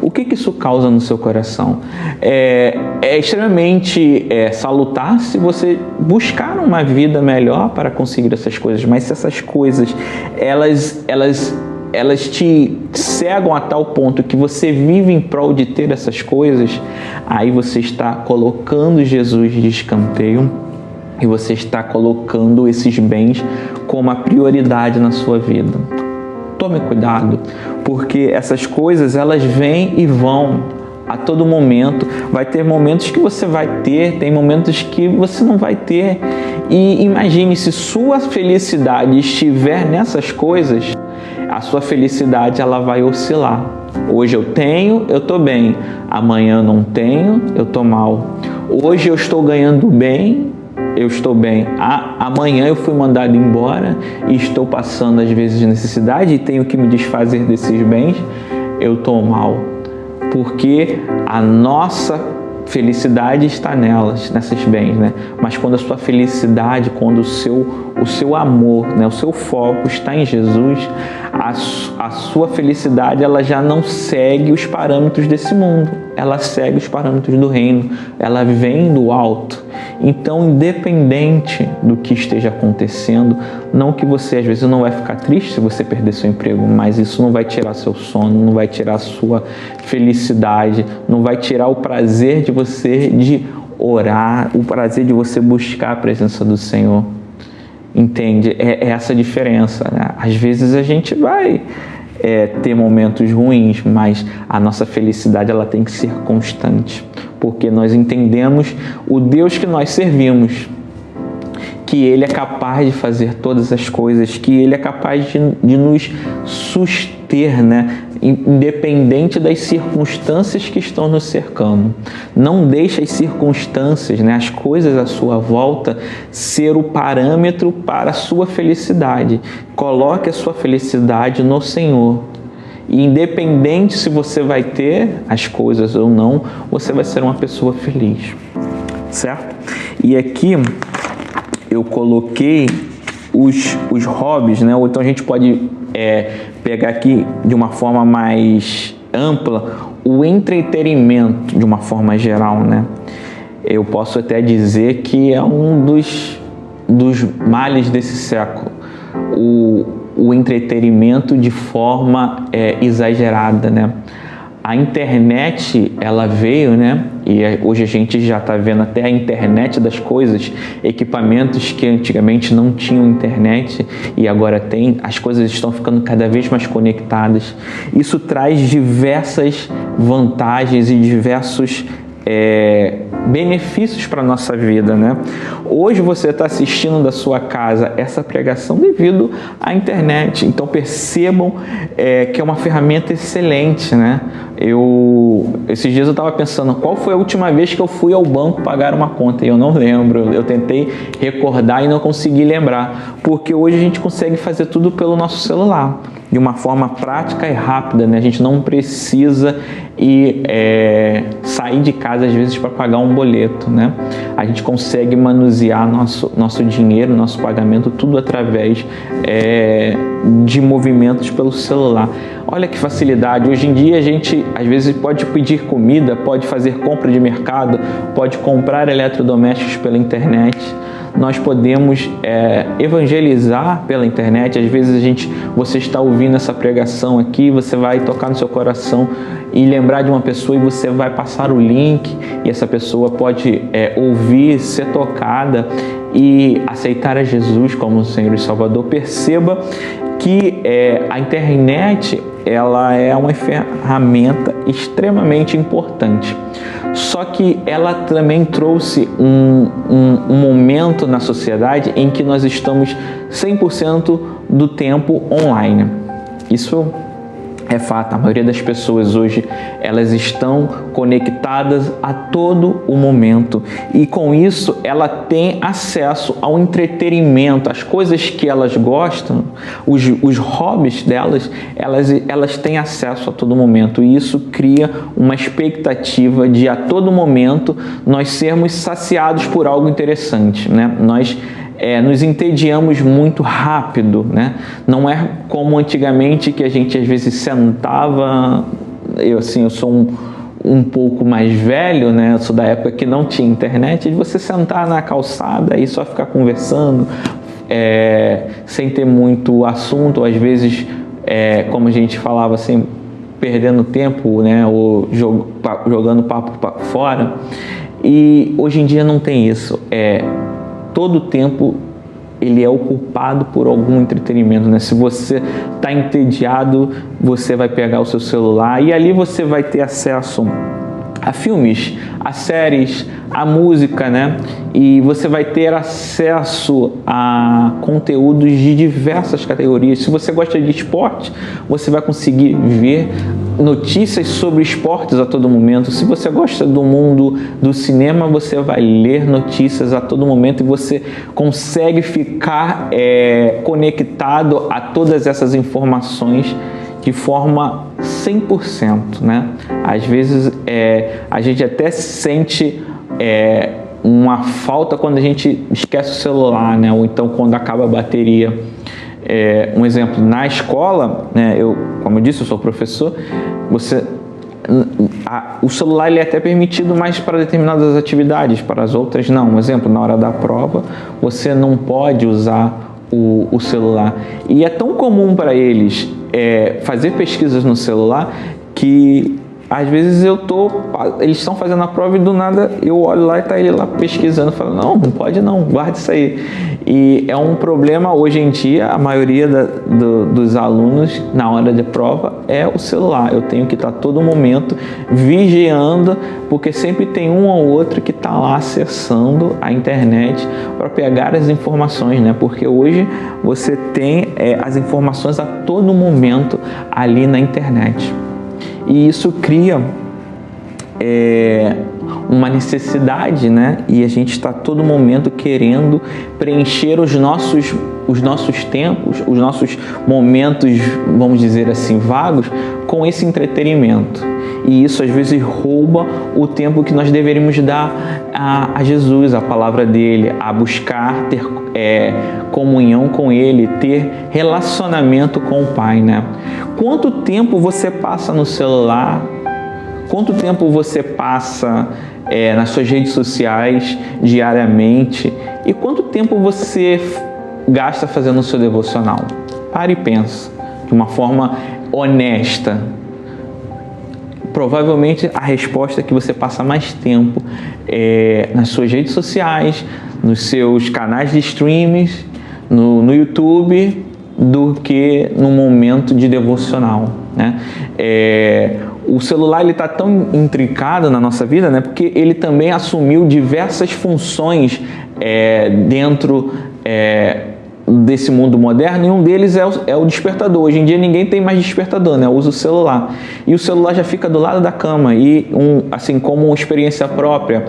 O que isso causa no seu coração? É extremamente salutar se você buscar uma vida melhor para conseguir essas coisas, mas se essas coisas elas te cegam a tal ponto que você vive em prol de ter essas coisas, aí você está colocando Jesus de escanteio e você está colocando esses bens como a prioridade na sua vida. Tome cuidado, porque essas coisas elas vêm e vão. a todo momento. Vai ter momentos que você vai ter, tem momentos que você não vai ter. E imagine, se sua felicidade estiver nessas coisas, a sua felicidade ela vai oscilar. Hoje eu tenho, eu estou bem. Amanhã eu não tenho, eu estou mal. Hoje eu estou ganhando bem, eu estou bem. Amanhã eu fui mandado embora e estou passando às vezes necessidade e tenho que me desfazer desses bens, eu estou mal. Porque a nossa felicidade está nesses bens, né? Mas quando a sua felicidade, quando o seu amor, né? O seu foco está em Jesus, a sua felicidade ela já não segue os parâmetros desse mundo, ela segue os parâmetros do reino, ela vem do alto. Então, independente do que esteja acontecendo, não que você às vezes não vai ficar triste se você perder seu emprego, mas isso não vai tirar seu sono, não vai tirar sua felicidade, não vai tirar o prazer de você de orar, o prazer de você buscar a presença do Senhor. Entende? É essa a diferença, né? Às vezes a gente vai ter momentos ruins, mas a nossa felicidade ela tem que ser constante, porque nós entendemos o Deus que nós servimos, que Ele é capaz de fazer todas as coisas, que Ele é capaz de nos suster, né? Independente das circunstâncias que estão nos cercando. Não deixe as circunstâncias, né, as coisas à sua volta, ser o parâmetro para a sua felicidade. Coloque a sua felicidade no Senhor. E independente se você vai ter as coisas ou não, você vai ser uma pessoa feliz. Certo? E aqui eu coloquei os hobbies, né? Ou então a gente pode pegar aqui de uma forma mais ampla o entretenimento de uma forma geral, né? Eu posso até dizer que é um dos males desse século, o entretenimento de forma exagerada, né? A internet, ela veio, né? E hoje a gente já está vendo até a internet das coisas, equipamentos que antigamente não tinham internet e agora tem, as coisas estão ficando cada vez mais conectadas. Isso traz diversas vantagens e diversos benefícios para a nossa vida, né? Hoje você está assistindo da sua casa essa pregação devido à internet, então percebam que é uma ferramenta excelente, né? Esses dias eu estava pensando, qual foi a última vez que eu fui ao banco pagar uma conta? E eu não lembro, eu tentei recordar e não consegui lembrar, porque hoje a gente consegue fazer tudo pelo nosso celular, de uma forma prática e rápida, né? A gente não precisa sair de casa às vezes para pagar um boleto, né? A gente consegue manusear nosso dinheiro, nosso pagamento, tudo através de movimentos pelo celular. Olha que facilidade! Hoje em dia a gente às vezes pode pedir comida, pode fazer compra de mercado, pode comprar eletrodomésticos pela internet. Nós podemos evangelizar pela internet. Às vezes você está ouvindo essa pregação aqui, você vai tocar no seu coração e lembrar de uma pessoa e você vai passar o link e essa pessoa pode ouvir, ser tocada e aceitar a Jesus como Senhor e Salvador. Perceba que a internet ela é uma ferramenta extremamente importante. Só que ela também trouxe um momento na sociedade em que nós estamos 100% do tempo online. Isso é fato. A maioria das pessoas hoje, elas estão conectadas a todo o momento. E com isso, ela tem acesso ao entretenimento, às coisas que elas gostam, os hobbies delas, elas têm acesso a todo momento. E isso cria uma expectativa de, a todo momento, nós sermos saciados por algo interessante, né? Nós nos entediamos muito rápido, né? Não é como antigamente que a gente às vezes sentava. Eu sou um pouco mais velho, né? Eu sou da época que não tinha internet, de você sentar na calçada e só ficar conversando, sem ter muito assunto, às vezes, como a gente falava assim, perdendo tempo, né? Ou jogando papo fora. E hoje em dia não tem isso. Todo tempo ele é ocupado por algum entretenimento, né? Se você está entediado, você vai pegar o seu celular e ali você vai ter acesso a filmes, a séries, a música, né? E você vai ter acesso a conteúdos de diversas categorias. Se você gosta de esporte, você vai conseguir ver notícias sobre esportes a todo momento. Se você gosta do mundo do cinema, você vai ler notícias a todo momento e você consegue ficar conectado a todas essas informações de forma 100%, né? Às vezes a gente até sente uma falta quando a gente esquece o celular, né? Ou então quando acaba a bateria. Um exemplo, na escola, né? Como eu disse, eu sou professor, o celular ele é até permitido mais para determinadas atividades, para as outras não. Um exemplo, na hora da prova, você não pode usar o celular. E é tão comum para eles fazer pesquisas no celular que às vezes eles estão fazendo a prova e do nada eu olho lá e tá ele lá pesquisando, falo, não pode não, guarda isso aí. E é um problema hoje em dia, a maioria dos alunos na hora de prova é o celular. Eu tenho que estar todo momento vigiando, porque sempre tem um ou outro que está lá acessando a internet para pegar as informações, né? Porque hoje você tem as informações a todo momento ali na internet. E isso cria uma necessidade, né? E a gente está a todo momento querendo preencher os nossos tempos, os nossos momentos, vamos dizer assim, vagos, com esse entretenimento. E isso às vezes rouba o tempo que nós deveríamos dar a Jesus, a palavra dele, a buscar ter comunhão com ele, ter relacionamento com o Pai, né? Quanto tempo você passa no celular? Quanto tempo você passa nas suas redes sociais diariamente? E quanto tempo você gasta fazendo o seu devocional? Pare e pensa de uma forma honesta. Provavelmente a resposta é que você passa mais tempo nas suas redes sociais, nos seus canais de streams, no YouTube, do que no momento de devocional, né? O celular está tão intrincado na nossa vida, né? Porque ele também assumiu diversas funções dentro desse mundo moderno, e um deles é o despertador. Hoje em dia ninguém tem mais despertador, né? Usa o celular. E o celular já fica do lado da cama. E assim como uma experiência própria,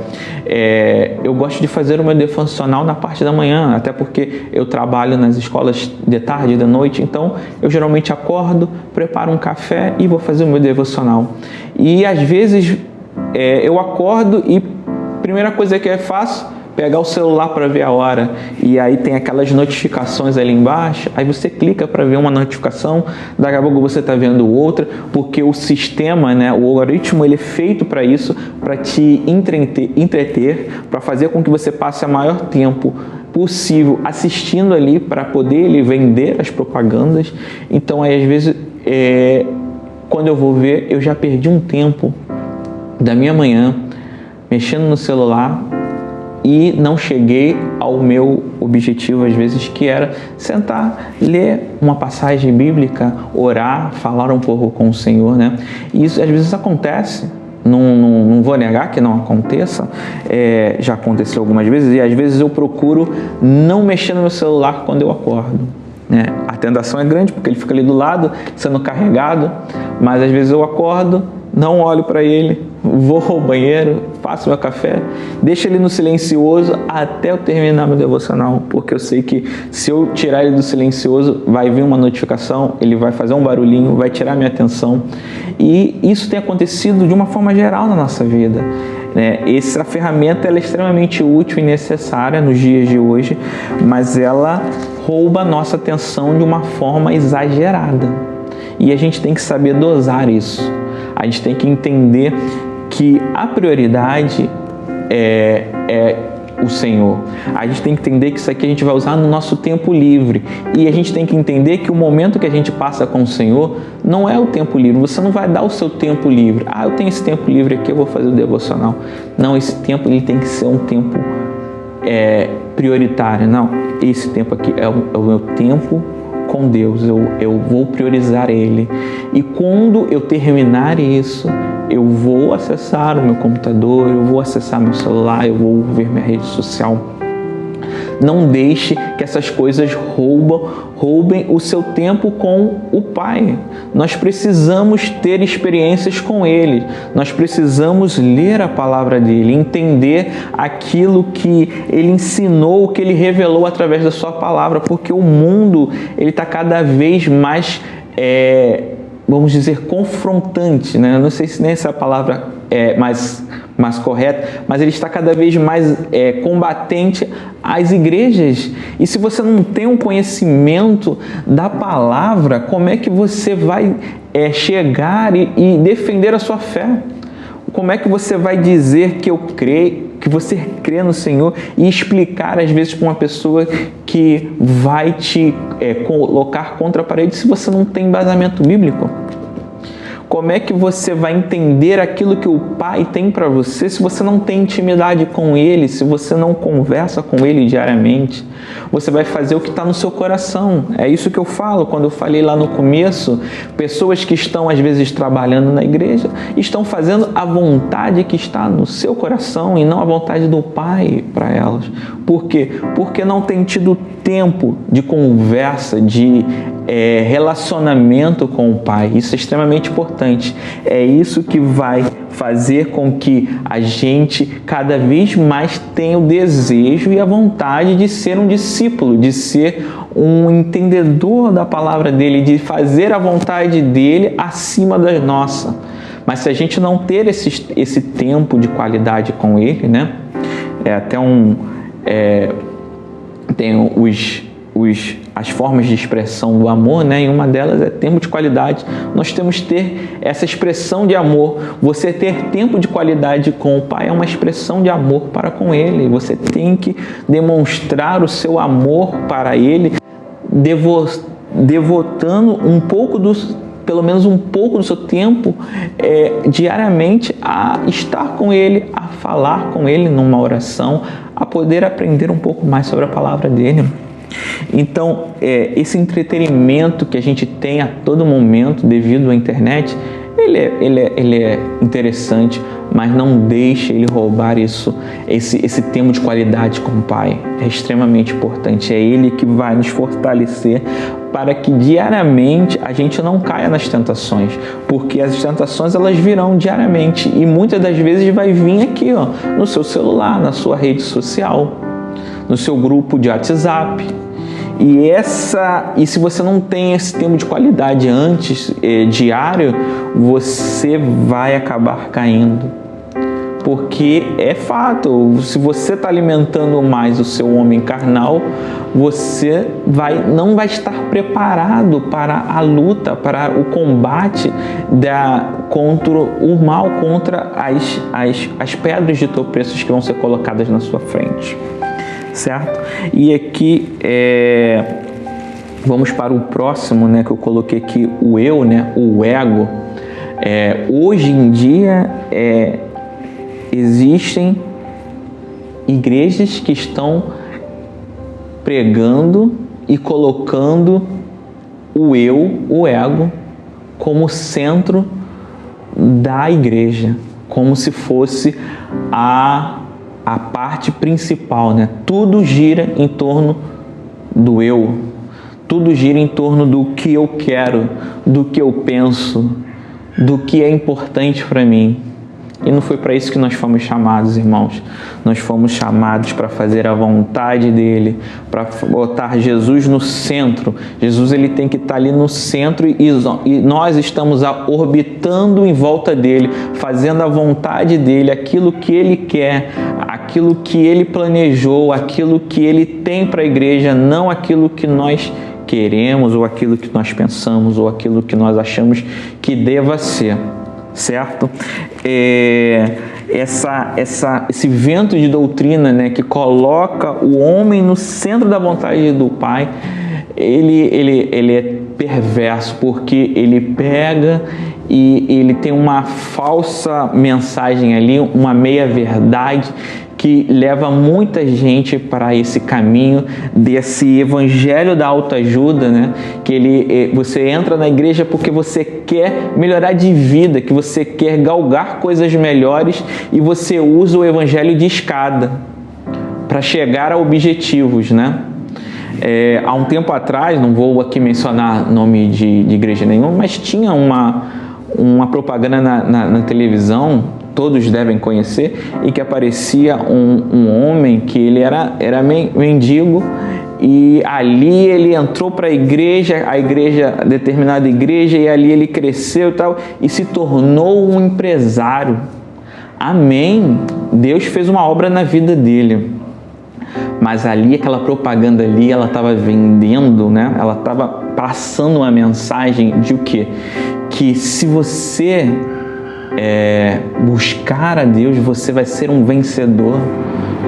eu gosto de fazer o meu devocional na parte da manhã, até porque eu trabalho nas escolas de tarde e de noite, então eu geralmente acordo, preparo um café e vou fazer o meu devocional. E às vezes eu acordo e a primeira coisa que eu faço, pegar o celular para ver a hora, e aí tem aquelas notificações ali embaixo, aí você clica para ver uma notificação, daqui a pouco você está vendo outra, porque o sistema, né, o algoritmo, ele é feito para isso, para te entreter, para fazer com que você passe o maior tempo possível assistindo ali, para poder ele vender as propagandas. Então aí às vezes, quando eu vou ver, eu já perdi um tempo da minha manhã mexendo no celular, e não cheguei ao meu objetivo, às vezes, que era sentar, ler uma passagem bíblica, orar, falar um pouco com o Senhor, né? E isso às vezes acontece, não vou negar que não aconteça, já aconteceu algumas vezes, e às vezes eu procuro não mexer no meu celular quando eu acordo, né? A tentação é grande, porque ele fica ali do lado, sendo carregado, mas às vezes eu acordo, não olho para ele, vou ao banheiro, faço meu café, deixo ele no silencioso até eu terminar meu devocional, porque eu sei que se eu tirar ele do silencioso, vai vir uma notificação, ele vai fazer um barulhinho, vai tirar minha atenção. E isso tem acontecido de uma forma geral na nossa vida, né? Essa ferramenta ela é extremamente útil e necessária nos dias de hoje, mas ela rouba a nossa atenção de uma forma exagerada. E a gente tem que saber dosar isso. A gente tem que entender que a prioridade é o Senhor. A gente tem que entender que isso aqui a gente vai usar no nosso tempo livre. E a gente tem que entender que o momento que a gente passa com o Senhor não é o tempo livre. Você não vai dar o seu tempo livre. Eu tenho esse tempo livre aqui, eu vou fazer o devocional. Não, esse tempo ele tem que ser um tempo prioritário. Não, esse tempo aqui é o meu tempo com Deus, eu vou priorizar Ele. E quando eu terminar isso, eu vou acessar o meu computador, eu vou acessar meu celular, eu vou ver minha rede social. Não deixe que essas coisas roubem o seu tempo com o Pai. Nós precisamos ter experiências com Ele. Nós precisamos ler a palavra dEle, entender aquilo que Ele ensinou, o que Ele revelou através da sua palavra, porque o mundo está cada vez mais, vamos dizer, confrontante, né? Eu não sei se nem essa palavra é mais correta, mas ele está cada vez mais combatente às igrejas. E se você não tem um conhecimento da palavra, como é que você vai chegar e defender a sua fé? Como é que você vai dizer que eu creio, que você crê no Senhor, e explicar às vezes para uma pessoa que vai te colocar contra a parede se você não tem embasamento bíblico? Como é que você vai entender aquilo que o Pai tem para você se você não tem intimidade com Ele, se você não conversa com Ele diariamente? Você vai fazer o que está no seu coração. É isso que eu falo quando eu falei lá no começo. Pessoas que estão às vezes trabalhando na igreja estão fazendo a vontade que está no seu coração e não a vontade do Pai para elas. Por quê? Porque não tem tido tempo de conversa, de relacionamento com o Pai. Isso é extremamente importante. É isso que vai fazer com que a gente cada vez mais tenha o desejo e a vontade de ser um discípulo, de ser um entendedor da palavra dele, de fazer a vontade dele acima da nossa. Mas se a gente não ter esse tempo de qualidade com ele, né? Tem as formas de expressão do amor, né? E uma delas é tempo de qualidade. Nós temos que ter essa expressão de amor. Você ter tempo de qualidade com o Pai é uma expressão de amor para com Ele. Você tem que demonstrar o seu amor para Ele, devotando pelo menos um pouco do seu tempo diariamente a estar com Ele, a falar com Ele numa oração, a poder aprender um pouco mais sobre a palavra dele. Então, esse entretenimento que a gente tem a todo momento devido à internet, ele é interessante, mas não deixe ele roubar esse tempo de qualidade com o Pai. É extremamente importante. É Ele que vai nos fortalecer para que diariamente a gente não caia nas tentações, porque as tentações elas virão diariamente e muitas das vezes vai vir aqui, no seu celular, na sua rede social, no seu grupo de WhatsApp. E se você não tem esse tempo de qualidade antes, diário, você vai acabar caindo. Porque é fato, se você está alimentando mais o seu homem carnal, você não vai estar preparado para a luta, para o combate contra o mal, contra as pedras de tropeços que vão ser colocadas na sua frente. Certo? E aqui vamos para o próximo, né, que eu coloquei aqui, o eu, né, o ego. Hoje em dia existem igrejas que estão pregando e colocando o eu, o ego, como centro da igreja, como se fosse a parte principal, né? Tudo gira em torno do eu, tudo gira em torno do que eu quero, do que eu penso, do que é importante para mim. E não foi para isso que nós fomos chamados, irmãos. Nós fomos chamados para fazer a vontade dele, para botar Jesus no centro. Jesus ele tem que estar ali no centro e nós estamos orbitando em volta dele, fazendo a vontade dele, aquilo que ele quer, aquilo que ele planejou, aquilo que ele tem para a igreja, não aquilo que nós queremos, ou aquilo que nós pensamos, ou aquilo que nós achamos que deva ser. Certo? Esse vento de doutrina, né, que coloca o homem no centro da vontade do Pai, ele é perverso, porque ele pega e ele tem uma falsa mensagem ali, uma meia-verdade que leva muita gente para esse caminho desse evangelho da autoajuda, né? Que você entra na igreja porque você quer melhorar de vida, que você quer galgar coisas melhores e você usa o evangelho de escada para chegar a objetivos, né? Há um tempo atrás, não vou aqui mencionar nome de igreja nenhuma, mas tinha uma propaganda na televisão, todos devem conhecer, e que aparecia um homem que ele era mendigo, e ali ele entrou para a determinada igreja, e ali ele cresceu e tal, e se tornou um empresário. Amém! Deus fez uma obra na vida dele. Mas ali, aquela propaganda ali, ela estava vendendo, né? Ela estava passando uma mensagem de o quê? Que se você buscar a Deus, você vai ser um vencedor.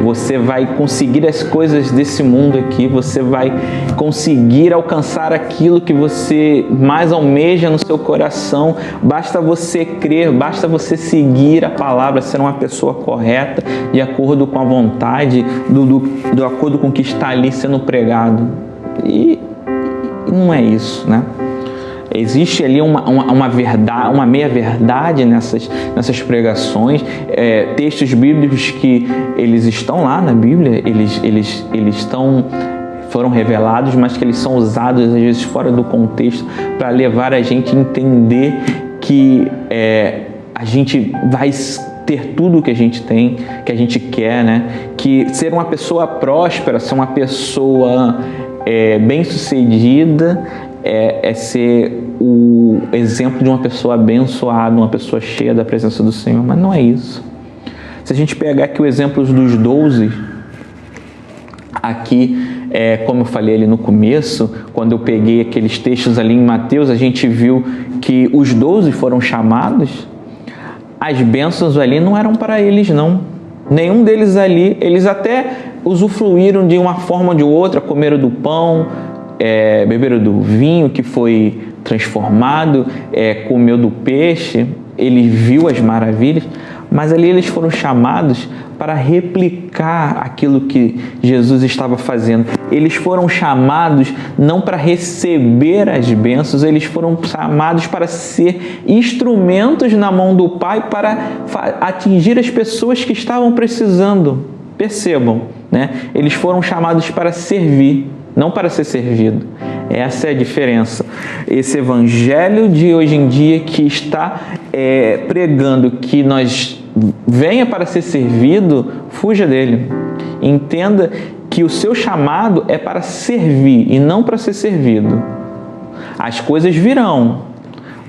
Você vai conseguir as coisas desse mundo aqui, você vai conseguir alcançar aquilo que você mais almeja no seu coração. Basta você crer, basta você seguir a palavra, ser uma pessoa correta, de acordo com a vontade, de acordo com o que está ali sendo pregado. E não é isso, né? Existe ali uma verdade, uma meia-verdade nessas pregações, textos bíblicos que eles estão lá na Bíblia, eles foram revelados, mas que eles são usados às vezes fora do contexto para levar a gente a entender que a gente vai ter tudo o que a gente tem, que a gente quer, né? Que ser uma pessoa próspera, ser uma pessoa bem-sucedida, ser o exemplo de uma pessoa abençoada, uma pessoa cheia da presença do Senhor, mas não é isso. Se a gente pegar aqui o exemplo dos 12, aqui, como eu falei ali no começo, quando eu peguei aqueles textos ali em Mateus, a gente viu que os 12 foram chamados, as bênçãos ali não eram para eles não. Nenhum deles ali, eles até usufruíram de uma forma ou de outra, comeram do pão, beberam do vinho que foi transformado, comeu do peixe, ele viu as maravilhas, mas ali eles foram chamados para replicar aquilo que Jesus estava fazendo. Eles foram chamados não para receber as bênçãos, eles foram chamados para ser instrumentos na mão do Pai para atingir as pessoas que estavam precisando. Percebam, né? Eles foram chamados para servir, não para ser servido. Essa é a diferença. Esse evangelho de hoje em dia que está pregando que nós venha para ser servido, fuja dele. Entenda que o seu chamado é para servir e não para ser servido. As coisas virão,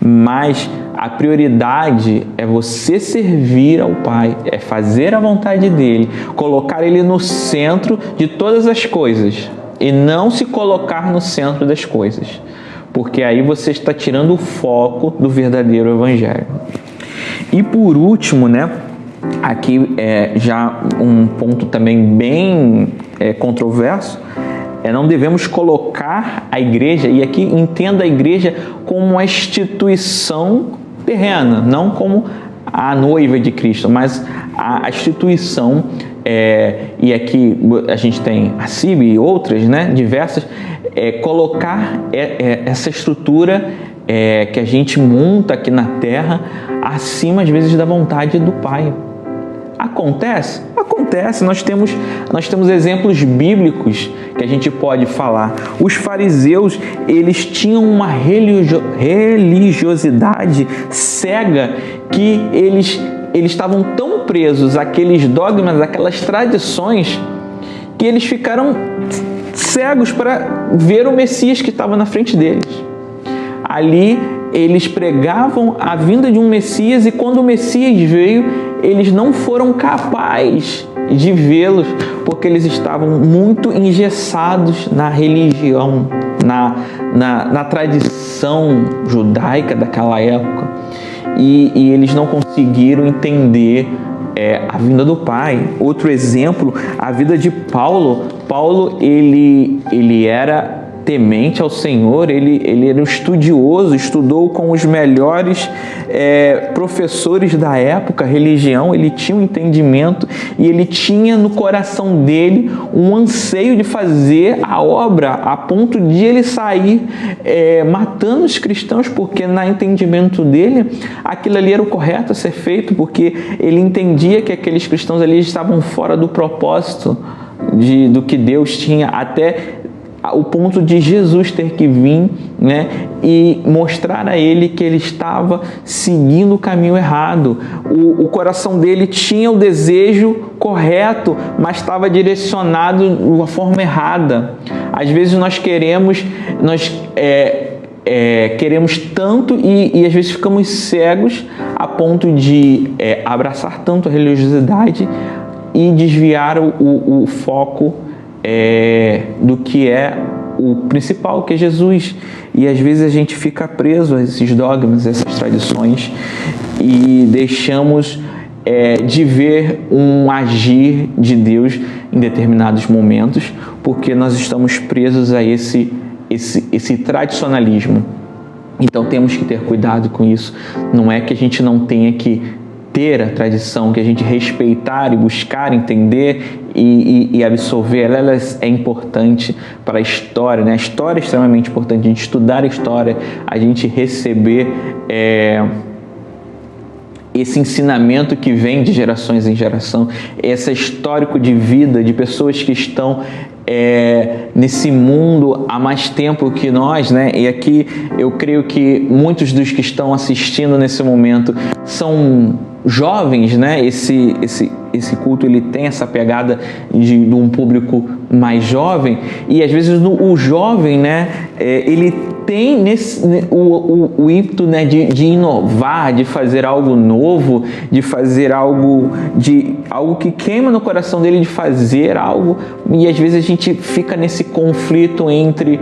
mas a prioridade é você servir ao Pai, é fazer a vontade dele, colocar ele no centro de todas as coisas e não se colocar no centro das coisas, porque aí você está tirando o foco do verdadeiro evangelho. E por último, né, aqui já um ponto também bem controverso, não devemos colocar a igreja, e aqui entenda a igreja como uma instituição terrena, não como a noiva de Cristo, mas a instituição, e aqui a gente tem a CIB e outras, né, diversas, colocar essa estrutura que a gente monta aqui na terra acima, às vezes, da vontade do Pai. Acontece? Acontece. Nós temos exemplos bíblicos que a gente pode falar. Os fariseus, eles tinham uma religiosidade cega que eles estavam tão presos àqueles dogmas, àquelas tradições, que eles ficaram cegos para ver o Messias que estava na frente deles. Ali, eles pregavam a vinda de um Messias, e quando o Messias veio, eles não foram capazes de vê-los, porque eles estavam muito engessados na religião, na tradição judaica daquela época, e eles não conseguiram entender a vinda do Pai. Outro exemplo, a vida de Paulo. Paulo, ele era temente ao Senhor, ele era um estudioso, estudou com os melhores professores da época, religião, ele tinha um entendimento e ele tinha no coração dele um anseio de fazer a obra, a ponto de ele sair matando os cristãos, porque no entendimento dele, aquilo ali era o correto a ser feito, porque ele entendia que aqueles cristãos ali estavam fora do propósito do que Deus tinha, até o ponto de Jesus ter que vir, né, e mostrar a ele que ele estava seguindo o caminho errado. O coração dele tinha o desejo correto, mas estava direcionado de uma forma errada. Às vezes nós queremos tanto e às vezes ficamos cegos a ponto de abraçar tanto a religiosidade e desviar o foco do que é o principal, que é Jesus. E às vezes a gente fica preso a esses dogmas, a essas tradições, e deixamos de ver um agir de Deus em determinados momentos, porque nós estamos presos a esse tradicionalismo. Então temos que ter cuidado com isso. Não é que a gente não tenha que ter a tradição, que a gente respeitar e buscar entender e absorver, ela é importante para a história, né? A história é extremamente importante, a gente estudar a história, a gente receber esse ensinamento que vem de gerações em geração, esse histórico de vida de pessoas que estão nesse mundo há mais tempo que nós, né? E aqui eu creio que muitos dos que estão assistindo nesse momento são jovens, né? Esse culto ele tem essa pegada de um público mais jovem, e às vezes o jovem, né? Ele tem o ímpeto, né, de inovar, de fazer algo novo, de fazer algo que queima no coração dele, de fazer algo, e às vezes a gente fica nesse conflito entre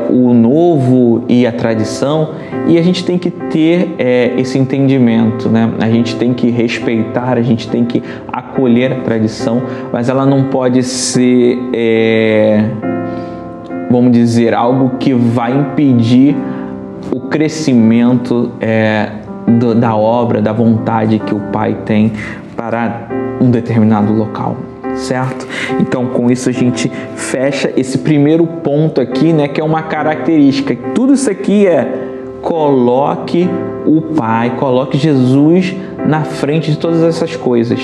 o novo e a tradição, e a gente tem que ter esse entendimento, né? A gente tem que respeitar, a gente tem que acolher a tradição, mas ela não pode ser vamos dizer, algo que vai impedir o crescimento da obra, da vontade que o Pai tem para um determinado local, certo? Então, com isso a gente fecha esse primeiro ponto aqui, né, que é uma característica. Tudo isso aqui coloque o Pai, coloque Jesus na frente de todas essas coisas.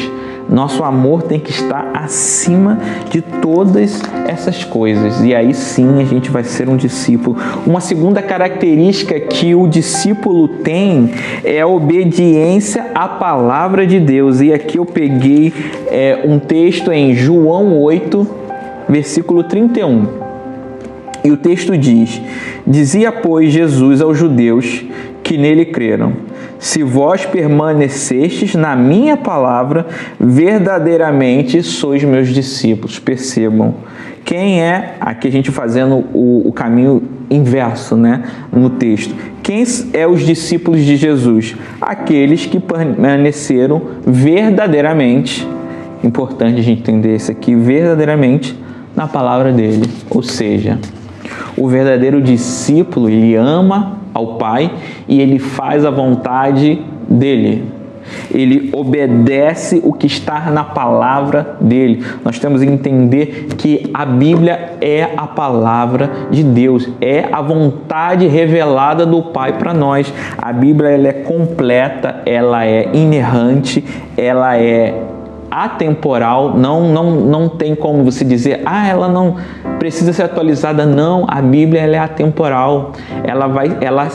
Nosso amor tem que estar acima de todas essas coisas. E aí sim a gente vai ser um discípulo. Uma segunda característica que o discípulo tem é a obediência à palavra de Deus. E aqui eu peguei um texto em João 8, versículo 31. E o texto diz: Dizia, pois, Jesus aos judeus que nele creram: Se vós permanecestes na minha palavra, verdadeiramente sois meus discípulos. Percebam, quem aqui a gente fazendo o caminho inverso, né, no texto. Quem é os discípulos de Jesus? Aqueles que permaneceram verdadeiramente, importante a gente entender isso aqui, verdadeiramente na palavra dele. Ou seja, o verdadeiro discípulo, ele ama ao Pai e ele faz a vontade dele. Ele obedece o que está na palavra dele. Nós temos que entender que a Bíblia é a palavra de Deus, é a vontade revelada do Pai para nós. A Bíblia ela é completa, ela é inerrante, ela é atemporal, não tem como você dizer, ela não precisa ser atualizada. Não, a Bíblia ela é atemporal, ela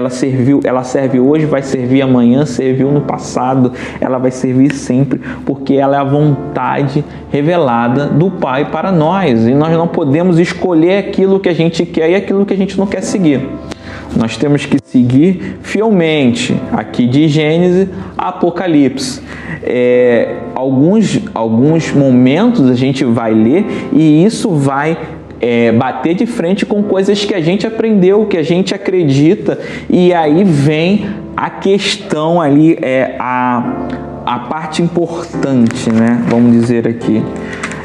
serve hoje, vai servir amanhã, serviu no passado, ela vai servir sempre, porque ela é a vontade revelada do Pai para nós, e nós não podemos escolher aquilo que a gente quer e aquilo que a gente não quer seguir. Nós temos que seguir fielmente, aqui de Gênesis a Apocalipse. Alguns momentos a gente vai ler e isso vai bater de frente com coisas que a gente aprendeu, que a gente acredita, e aí vem a questão ali, a parte importante, né? Vamos dizer aqui.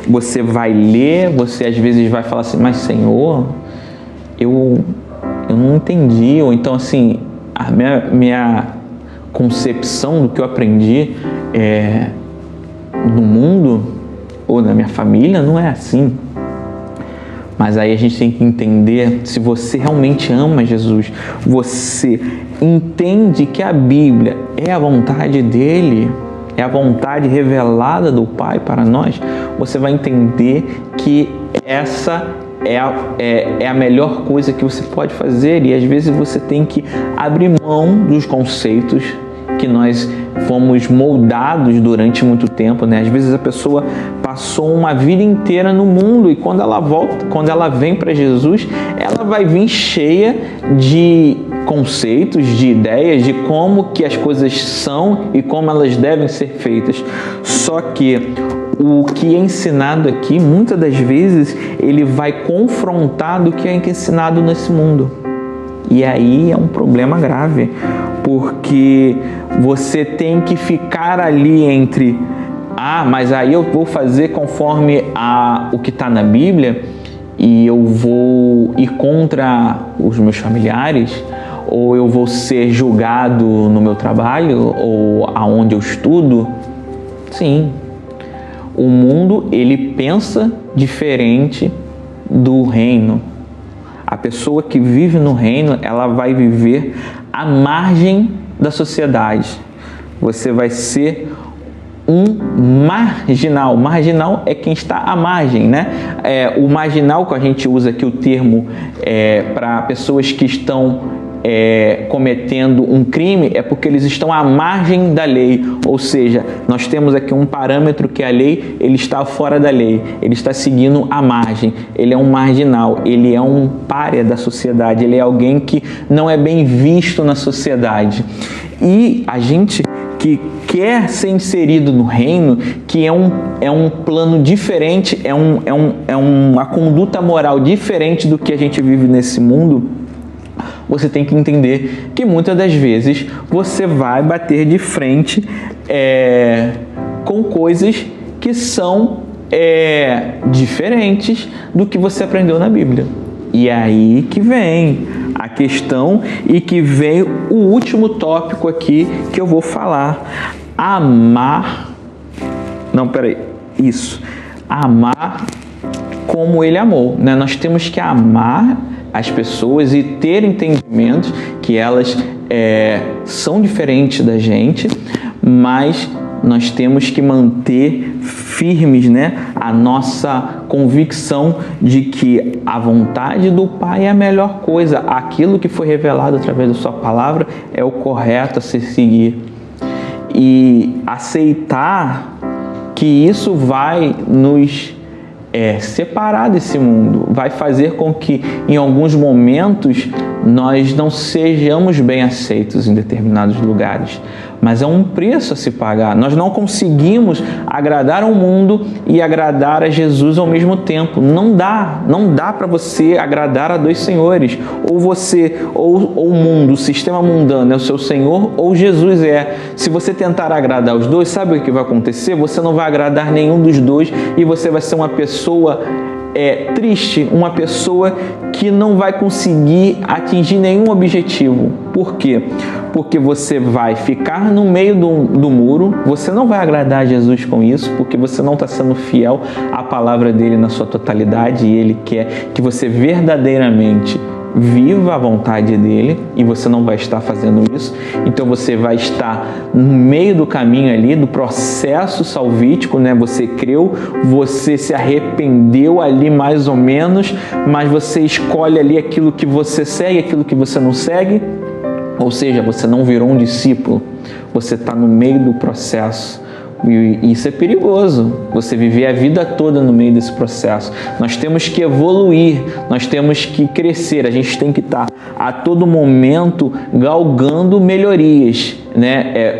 você vai ler, você às vezes vai falar assim, mas Senhor, eu não entendi, ou então assim, a minha concepção do que eu aprendi no mundo ou na minha família não é assim. Mas aí a gente tem que entender, se você realmente ama Jesus, você entende que a Bíblia é a vontade dele, é a vontade revelada do Pai para nós, você vai entender que essa é a melhor coisa que você pode fazer, e às vezes você tem que abrir mão dos conceitos que nós fomos moldados durante muito tempo, né? Às vezes a pessoa passou uma vida inteira no mundo e quando ela volta, quando ela vem para Jesus, ela vai vir cheia de conceitos, de ideias, de como que as coisas são e como elas devem ser feitas. Só que o que é ensinado aqui, muitas das vezes, ele vai confrontar do que é ensinado nesse mundo. E aí é um problema grave, porque você tem que ficar ali entre mas aí eu vou fazer conforme o que está na Bíblia e eu vou ir contra os meus familiares, ou eu vou ser julgado no meu trabalho ou aonde eu estudo. Sim, o mundo ele pensa diferente do reino. A pessoa que vive no reino, ela vai viver à margem da sociedade. Você vai ser um marginal. Marginal é quem está à margem, né? O marginal, que a gente usa aqui o termo para pessoas que estão cometendo um crime, é porque eles estão à margem da lei, ou seja, nós temos aqui um parâmetro que a lei, ele está fora da lei, ele está seguindo a margem, ele é um marginal, ele é um pária da sociedade, ele é alguém que não é bem visto na sociedade. E a gente que quer ser inserido no reino, que é um plano diferente, é uma conduta moral diferente do que a gente vive nesse mundo, você tem que entender que muitas das vezes você vai bater de frente com coisas que são diferentes do que você aprendeu na Bíblia. E é aí que vem a questão e que vem o último tópico aqui que eu vou falar. Amar como ele amou, né? Nós temos que amar as pessoas e ter entendimentos que elas são diferentes da gente, mas nós temos que manter firmes, né, a nossa convicção de que a vontade do Pai é a melhor coisa. Aquilo que foi revelado através da sua palavra é o correto a se seguir. E aceitar que isso vai nos separar desse mundo, vai fazer com que em alguns momentos nós não sejamos bem aceitos em determinados lugares, mas é um preço a se pagar. Nós não conseguimos agradar ao mundo e agradar a Jesus ao mesmo tempo. Não dá para você agradar a dois senhores. Ou você, ou o mundo, o sistema mundano é o seu Senhor, ou Jesus é. Se você tentar agradar os dois, sabe o que vai acontecer? Você não vai agradar nenhum dos dois e você vai ser uma pessoa triste, uma pessoa que não vai conseguir atingir nenhum objetivo. Por quê? Porque você vai ficar no meio do muro, você não vai agradar a Jesus com isso, porque você não está sendo fiel à palavra dele na sua totalidade, e ele quer que você verdadeiramente viva a vontade dele, e você não vai estar fazendo isso. Então você vai estar no meio do caminho ali, do processo salvítico, né? Você creu, você se arrependeu ali mais ou menos, mas você escolhe ali aquilo que você segue, aquilo que você não segue, ou seja, você não virou um discípulo, você está no meio do processo. E isso é perigoso, você viver a vida toda no meio desse processo. Nós temos que evoluir, nós temos que crescer, a gente tem que estar a todo momento galgando melhorias. né,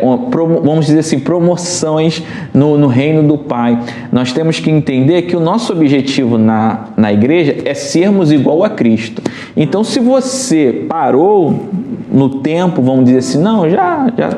vamos dizer assim, promoções no reino do Pai. Nós temos que entender que o nosso objetivo na igreja é sermos igual a Cristo. Então, se você parou no tempo, vamos dizer assim, não,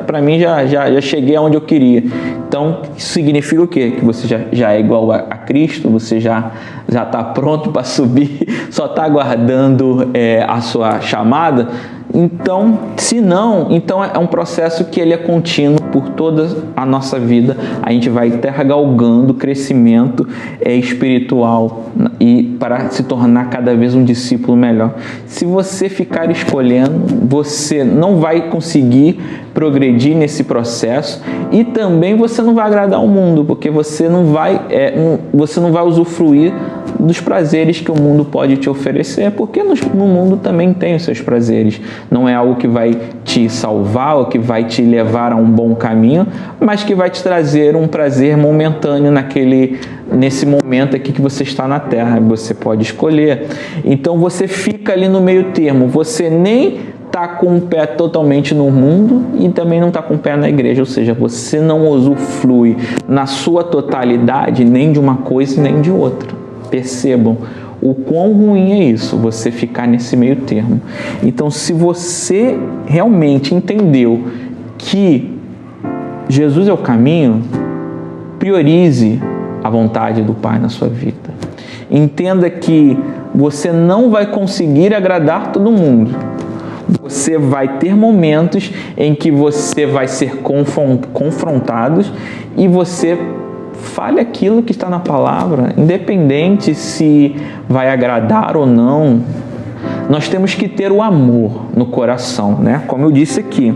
para mim já cheguei aonde eu queria. Então, isso significa o quê? Que você já é igual a Cristo, você já está pronto para subir, só está aguardando a sua chamada. Então, se não, então é um processo que ele é contínuo por toda a nossa vida. A gente vai galgando crescimento espiritual e para se tornar cada vez um discípulo melhor. Se você ficar escolhendo, você não vai conseguir progredir nesse processo e também você não vai agradar o mundo, porque você não vai usufruir dos prazeres que o mundo pode te oferecer, porque no mundo também tem os seus prazeres. Não é algo que vai te salvar ou que vai te levar a um bom caminho, mas que vai te trazer um prazer momentâneo nesse momento aqui que você está na Terra. Você pode escolher. Então você fica ali no meio termo. Você nem está com o pé totalmente no mundo e também não está com o pé na igreja, ou seja, você não usufrui na sua totalidade nem de uma coisa nem de outra. Percebam o quão ruim é isso, você ficar nesse meio termo. Então, se você realmente entendeu que Jesus é o caminho, priorize a vontade do Pai na sua vida. Entenda que você não vai conseguir agradar todo mundo. Você vai ter momentos em que você vai ser confrontado e você fale aquilo que está na palavra, independente se vai agradar ou não. Nós temos que ter o amor no coração, né? Como eu disse aqui,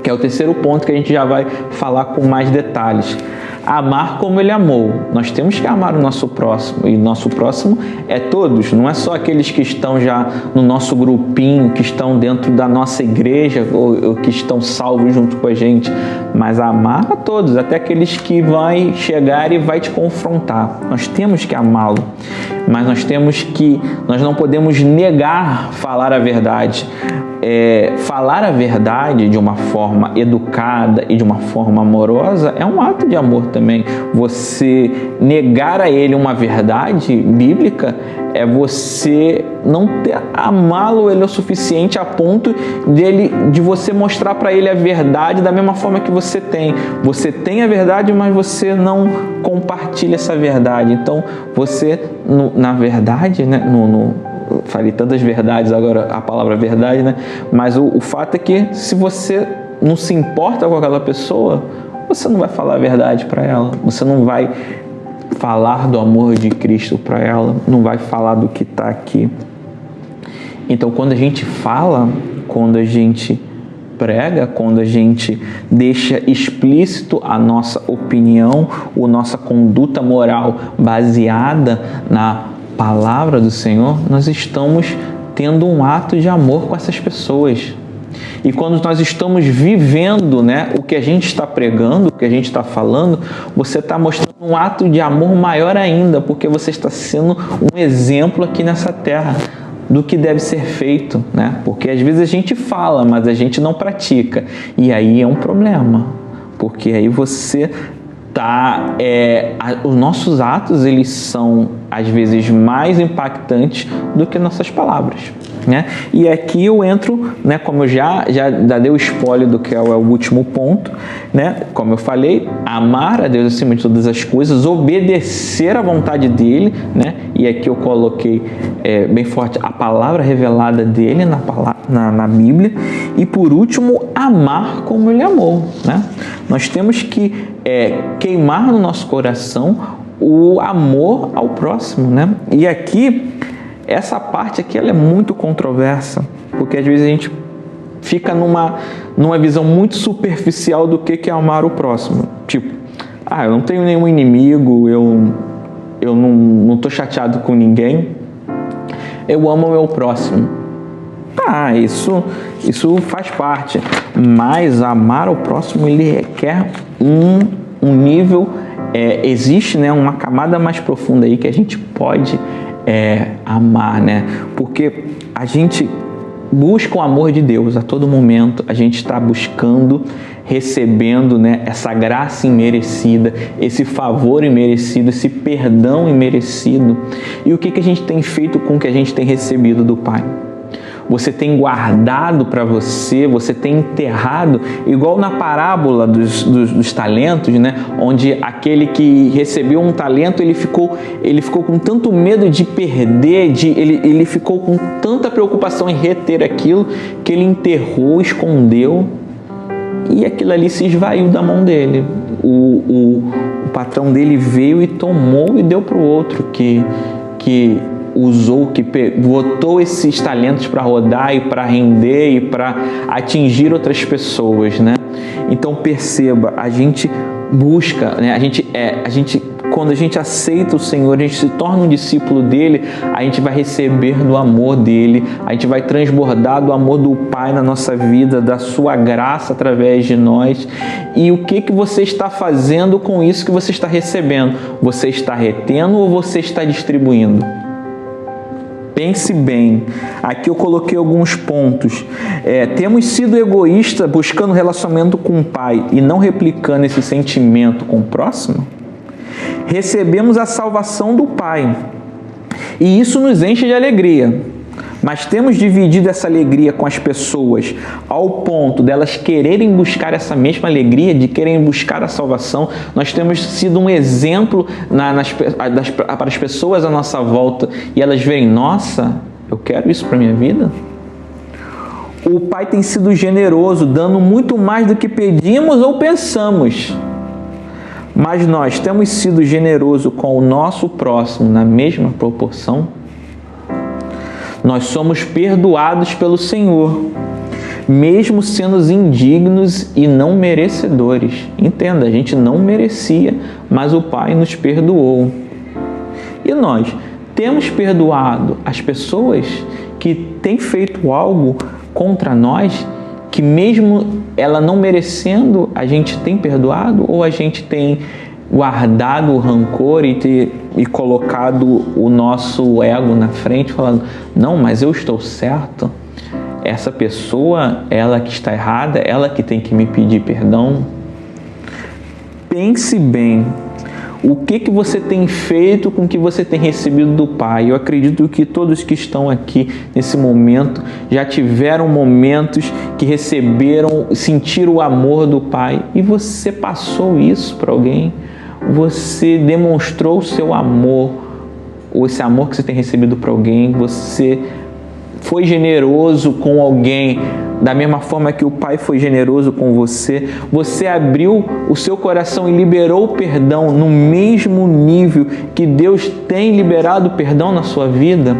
que é o terceiro ponto que a gente já vai falar com mais detalhes. Amar como ele amou. Nós temos que amar o nosso próximo, e nosso próximo é todos, não é só aqueles que estão já no nosso grupinho, que estão dentro da nossa igreja ou que estão salvos junto com a gente, mas amar a todos, até aqueles que vai chegar e vai te confrontar. Nós temos que amá-lo, mas nós não podemos negar falar a verdade. Falar a verdade de uma forma educada e de uma forma amorosa é um ato de amor também. Você negar a ele uma verdade bíblica é você não amá-lo ele o suficiente a ponto de você mostrar para ele a verdade da mesma forma que você tem. Você tem a verdade, mas você não compartilha essa verdade. Então, você, na verdade, né, falei tantas verdades agora, a palavra verdade, né? Mas o fato é que se você não se importa com aquela pessoa, você não vai falar a verdade para ela, você não vai falar do amor de Cristo para ela, não vai falar do que está aqui. Então, quando a gente fala, quando a gente prega, quando a gente deixa explícito a nossa opinião, a nossa conduta moral baseada na palavra do Senhor, nós estamos tendo um ato de amor com essas pessoas. E quando nós estamos vivendo, né, o que a gente está pregando, o que a gente está falando, você está mostrando um ato de amor maior ainda, porque você está sendo um exemplo aqui nessa terra do que deve ser feito, né? Porque às vezes a gente fala, mas a gente não pratica. E aí é um problema, porque aí você os nossos atos, eles são às vezes mais impactantes do que nossas palavras, né? E aqui eu entro, né, como eu já dei o spoiler do que é o último ponto, né? Como eu falei, amar a Deus acima de todas as coisas, obedecer à vontade dele, né? E aqui eu coloquei bem forte a palavra revelada dele na Bíblia. E por último, amar como ele amou, né? Nós temos que queimar no nosso coração o amor ao próximo, né? E aqui, essa parte aqui, ela é muito controversa, porque às vezes a gente fica numa visão muito superficial do que é amar o próximo. Tipo, eu não tenho nenhum inimigo, eu não estou chateado com ninguém, eu amo o meu próximo. Isso faz parte, mas amar o próximo, ele requer um nível, existe, né, uma camada mais profunda aí que a gente pode amar, né? Porque a gente busca o amor de Deus a todo momento, a gente está buscando, recebendo, né, essa graça imerecida, esse favor imerecido, esse perdão imerecido. E o que a gente tem feito com o que a gente tem recebido do Pai? Você tem guardado para você, você tem enterrado, igual na parábola dos talentos, né? Onde aquele que recebeu um talento, ele ficou com tanto medo de perder, ele ficou com tanta preocupação em reter aquilo, que ele enterrou, escondeu, e aquilo ali se esvaiu da mão dele. O patrão dele veio e tomou e deu para o outro que usou, que botou esses talentos para rodar e para render e para atingir outras pessoas, né? Então perceba, a gente busca, né? Quando a gente aceita o Senhor, a gente se torna um discípulo dele, a gente vai receber do amor dele, a gente vai transbordar do amor do Pai na nossa vida, da sua graça através de nós. E o que você está fazendo com isso que você está recebendo? Você está retendo ou você está distribuindo? Pense bem. Aqui eu coloquei alguns pontos. Temos sido egoístas buscando relacionamento com o Pai e não replicando esse sentimento com o próximo? Recebemos a salvação do Pai e isso nos enche de alegria, mas temos dividido essa alegria com as pessoas ao ponto delas quererem buscar essa mesma alegria, de quererem buscar a salvação. Nós temos sido um exemplo para as pessoas à nossa volta e elas verem, nossa, eu quero isso para a minha vida? O Pai tem sido generoso, dando muito mais do que pedimos ou pensamos. Mas nós temos sido generosos com o nosso próximo na mesma proporção? Nós somos perdoados pelo Senhor, mesmo sendo indignos e não merecedores. Entenda, a gente não merecia, mas o Pai nos perdoou. E nós temos perdoado as pessoas que têm feito algo contra nós, que mesmo ela não merecendo, a gente tem perdoado, ou a gente tem guardado o rancor e colocado o nosso ego na frente, falando, não, mas eu estou certo, essa pessoa, ela que está errada, ela que tem que me pedir perdão? Pense bem, o que você tem feito com o que você tem recebido do Pai? Eu acredito que todos que estão aqui nesse momento já tiveram momentos que receberam, sentiram o amor do Pai, e você passou isso para alguém? Você demonstrou o seu amor, ou esse amor que você tem recebido para alguém? Você foi generoso com alguém da mesma forma que o Pai foi generoso com você? Você abriu o seu coração e liberou o perdão no mesmo nível que Deus tem liberado perdão na sua vida?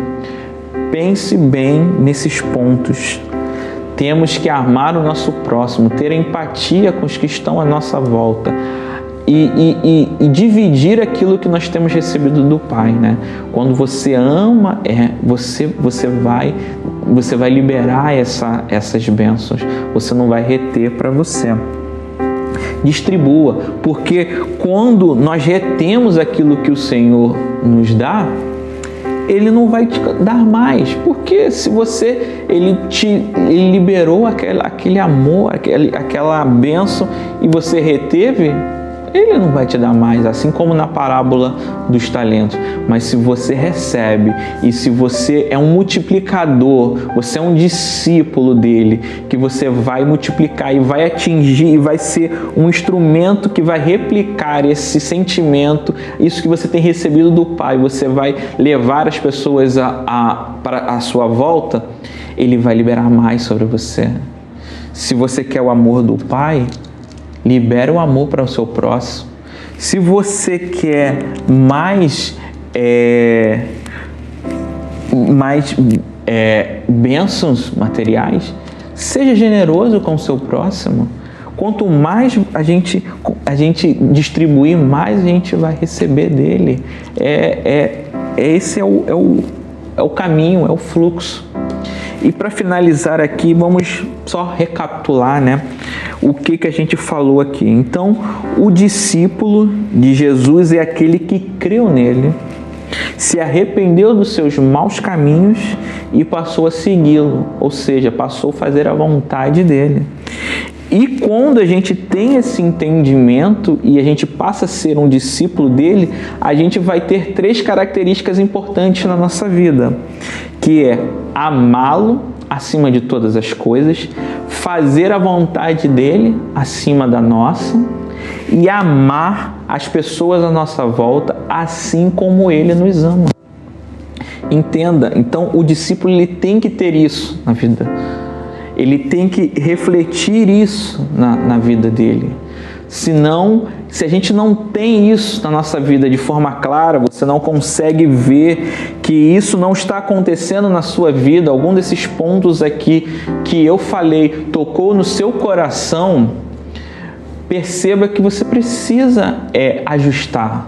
Pense bem nesses pontos. Temos que amar o nosso próximo, ter empatia com os que estão à nossa volta. E dividir aquilo que nós temos recebido do Pai, né? Quando você ama, você vai liberar essas bênçãos. Você não vai reter para você. Distribua, porque quando nós retemos aquilo que o Senhor nos dá, Ele não vai te dar mais. Porque se Ele liberou aquele amor, aquela bênção, e você reteve, Ele não vai te dar mais, assim como na parábola dos talentos. Mas se você recebe, e se você é um multiplicador, você é um discípulo dele, que você vai multiplicar e vai atingir, e vai ser um instrumento que vai replicar esse sentimento, isso que você tem recebido do Pai, você vai levar as pessoas para a sua volta, Ele vai liberar mais sobre você. Se você quer o amor do Pai, libera o amor para o seu próximo. Se você quer mais bênçãos materiais, seja generoso com o seu próximo. Quanto mais a gente distribuir, mais a gente vai receber dele. Esse é o caminho, é o fluxo. E para finalizar aqui, vamos só recapitular, né, o que a gente falou aqui. Então, o discípulo de Jesus é aquele que creu nele, se arrependeu dos seus maus caminhos e passou a segui-lo, ou seja, passou a fazer a vontade dele. E quando a gente tem esse entendimento e a gente passa a ser um discípulo dele, a gente vai ter 3 características importantes na nossa vida, que é amá-lo acima de todas as coisas, fazer a vontade dele acima da nossa e amar as pessoas à nossa volta assim como ele nos ama. Entenda, então o discípulo ele tem que ter isso na vida. Ele tem que refletir isso na vida dele. Senão, se a gente não tem isso na nossa vida de forma clara, você não consegue ver que isso não está acontecendo na sua vida, algum desses pontos aqui que eu falei tocou no seu coração, perceba que você precisa ajustar.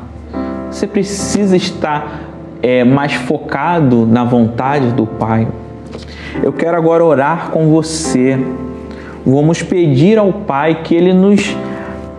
Você precisa estar mais focado na vontade do Pai. Eu quero agora orar com você. Vamos pedir ao Pai que Ele nos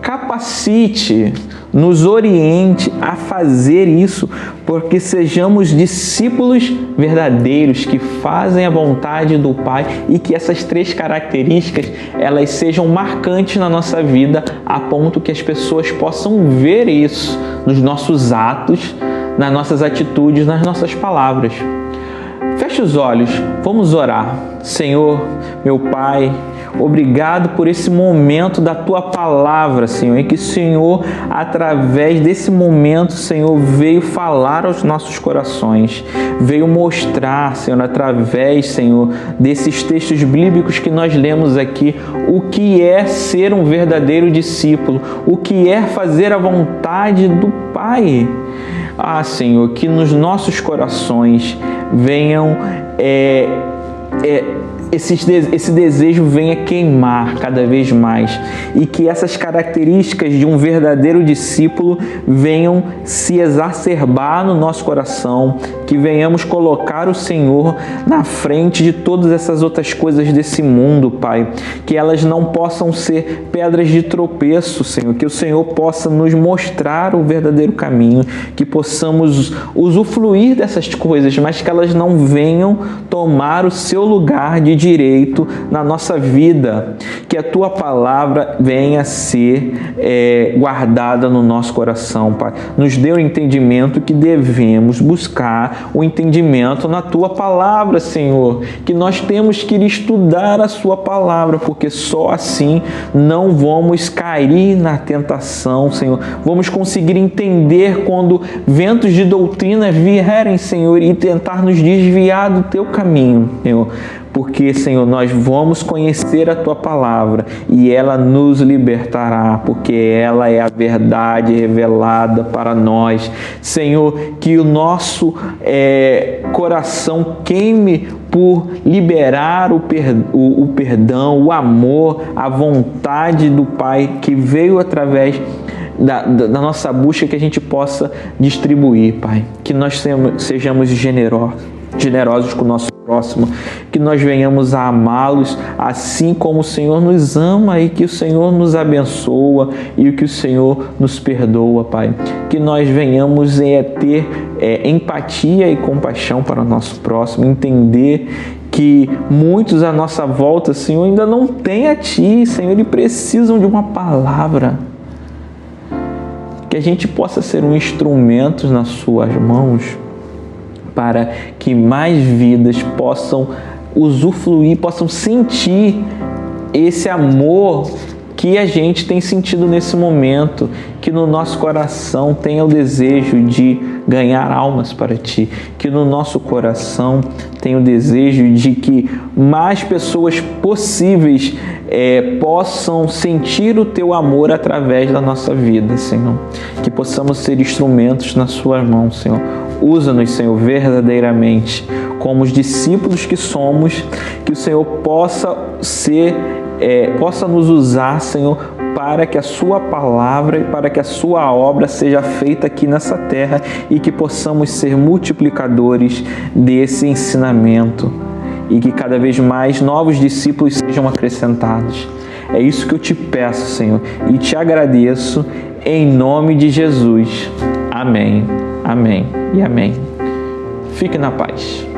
capacite, nos oriente a fazer isso, porque sejamos discípulos verdadeiros que fazem a vontade do Pai e que essas 3 características elas sejam marcantes na nossa vida a ponto que as pessoas possam ver isso nos nossos atos, nas nossas atitudes, nas nossas palavras. Feche os olhos, vamos orar. Senhor, meu Pai, obrigado por esse momento da Tua Palavra, Senhor, em que o Senhor, através desse momento, Senhor, veio falar aos nossos corações, veio mostrar, Senhor, através, Senhor, desses textos bíblicos que nós lemos aqui, o que é ser um verdadeiro discípulo, o que é fazer a vontade do Pai. Ah, Senhor, que nos nossos corações venham esse desejo venha queimar cada vez mais e que essas características de um verdadeiro discípulo venham se exacerbar no nosso coração, que venhamos colocar o Senhor na frente de todas essas outras coisas desse mundo, Pai, que elas não possam ser pedras de tropeço, Senhor, que o Senhor possa nos mostrar o verdadeiro caminho, que possamos usufruir dessas coisas, mas que elas não venham tomar o seu lugar de direito na nossa vida, que a Tua Palavra venha a ser guardada no nosso coração, Pai. Nos dê o entendimento que devemos buscar o entendimento na Tua Palavra, Senhor, que nós temos que estudar a Sua Palavra, porque só assim não vamos cair na tentação, Senhor. Vamos conseguir entender quando ventos de doutrina vierem, Senhor, e tentar nos desviar do Teu caminho, Senhor. Porque, Senhor, nós vamos conhecer a Tua Palavra e ela nos libertará, porque ela é a verdade revelada para nós. Senhor, que o nosso coração queime por liberar o perdão, o amor, a vontade do Pai que veio através da nossa busca, que a gente possa distribuir, Pai. Que nós sejamos generosos com o nosso próximo, que nós venhamos a amá-los assim como o Senhor nos ama e que o Senhor nos abençoa e que o Senhor nos perdoa, Pai. Que nós venhamos ter empatia e compaixão para o nosso próximo, entender que muitos à nossa volta, Senhor, ainda não têm a Ti, Senhor, e precisam de uma palavra. Que a gente possa ser um instrumento nas Suas mãos, para que mais vidas possam usufruir, possam sentir esse amor que a gente tem sentido nesse momento, que no nosso coração tenha o desejo de ganhar almas para Ti, que no nosso coração tenha o desejo de que mais pessoas possíveis possam sentir o Teu amor através da nossa vida, Senhor. Que possamos ser instrumentos nas Suas mãos, Senhor. Usa-nos, Senhor, verdadeiramente como os discípulos que somos, que o Senhor possa nos usar, Senhor, para que a Sua Palavra e para que a Sua obra seja feita aqui nessa terra e que possamos ser multiplicadores desse ensinamento e que cada vez mais novos discípulos sejam acrescentados. É isso que eu Te peço, Senhor, e Te agradeço em nome de Jesus. Amém, amém e amém. Fique na paz.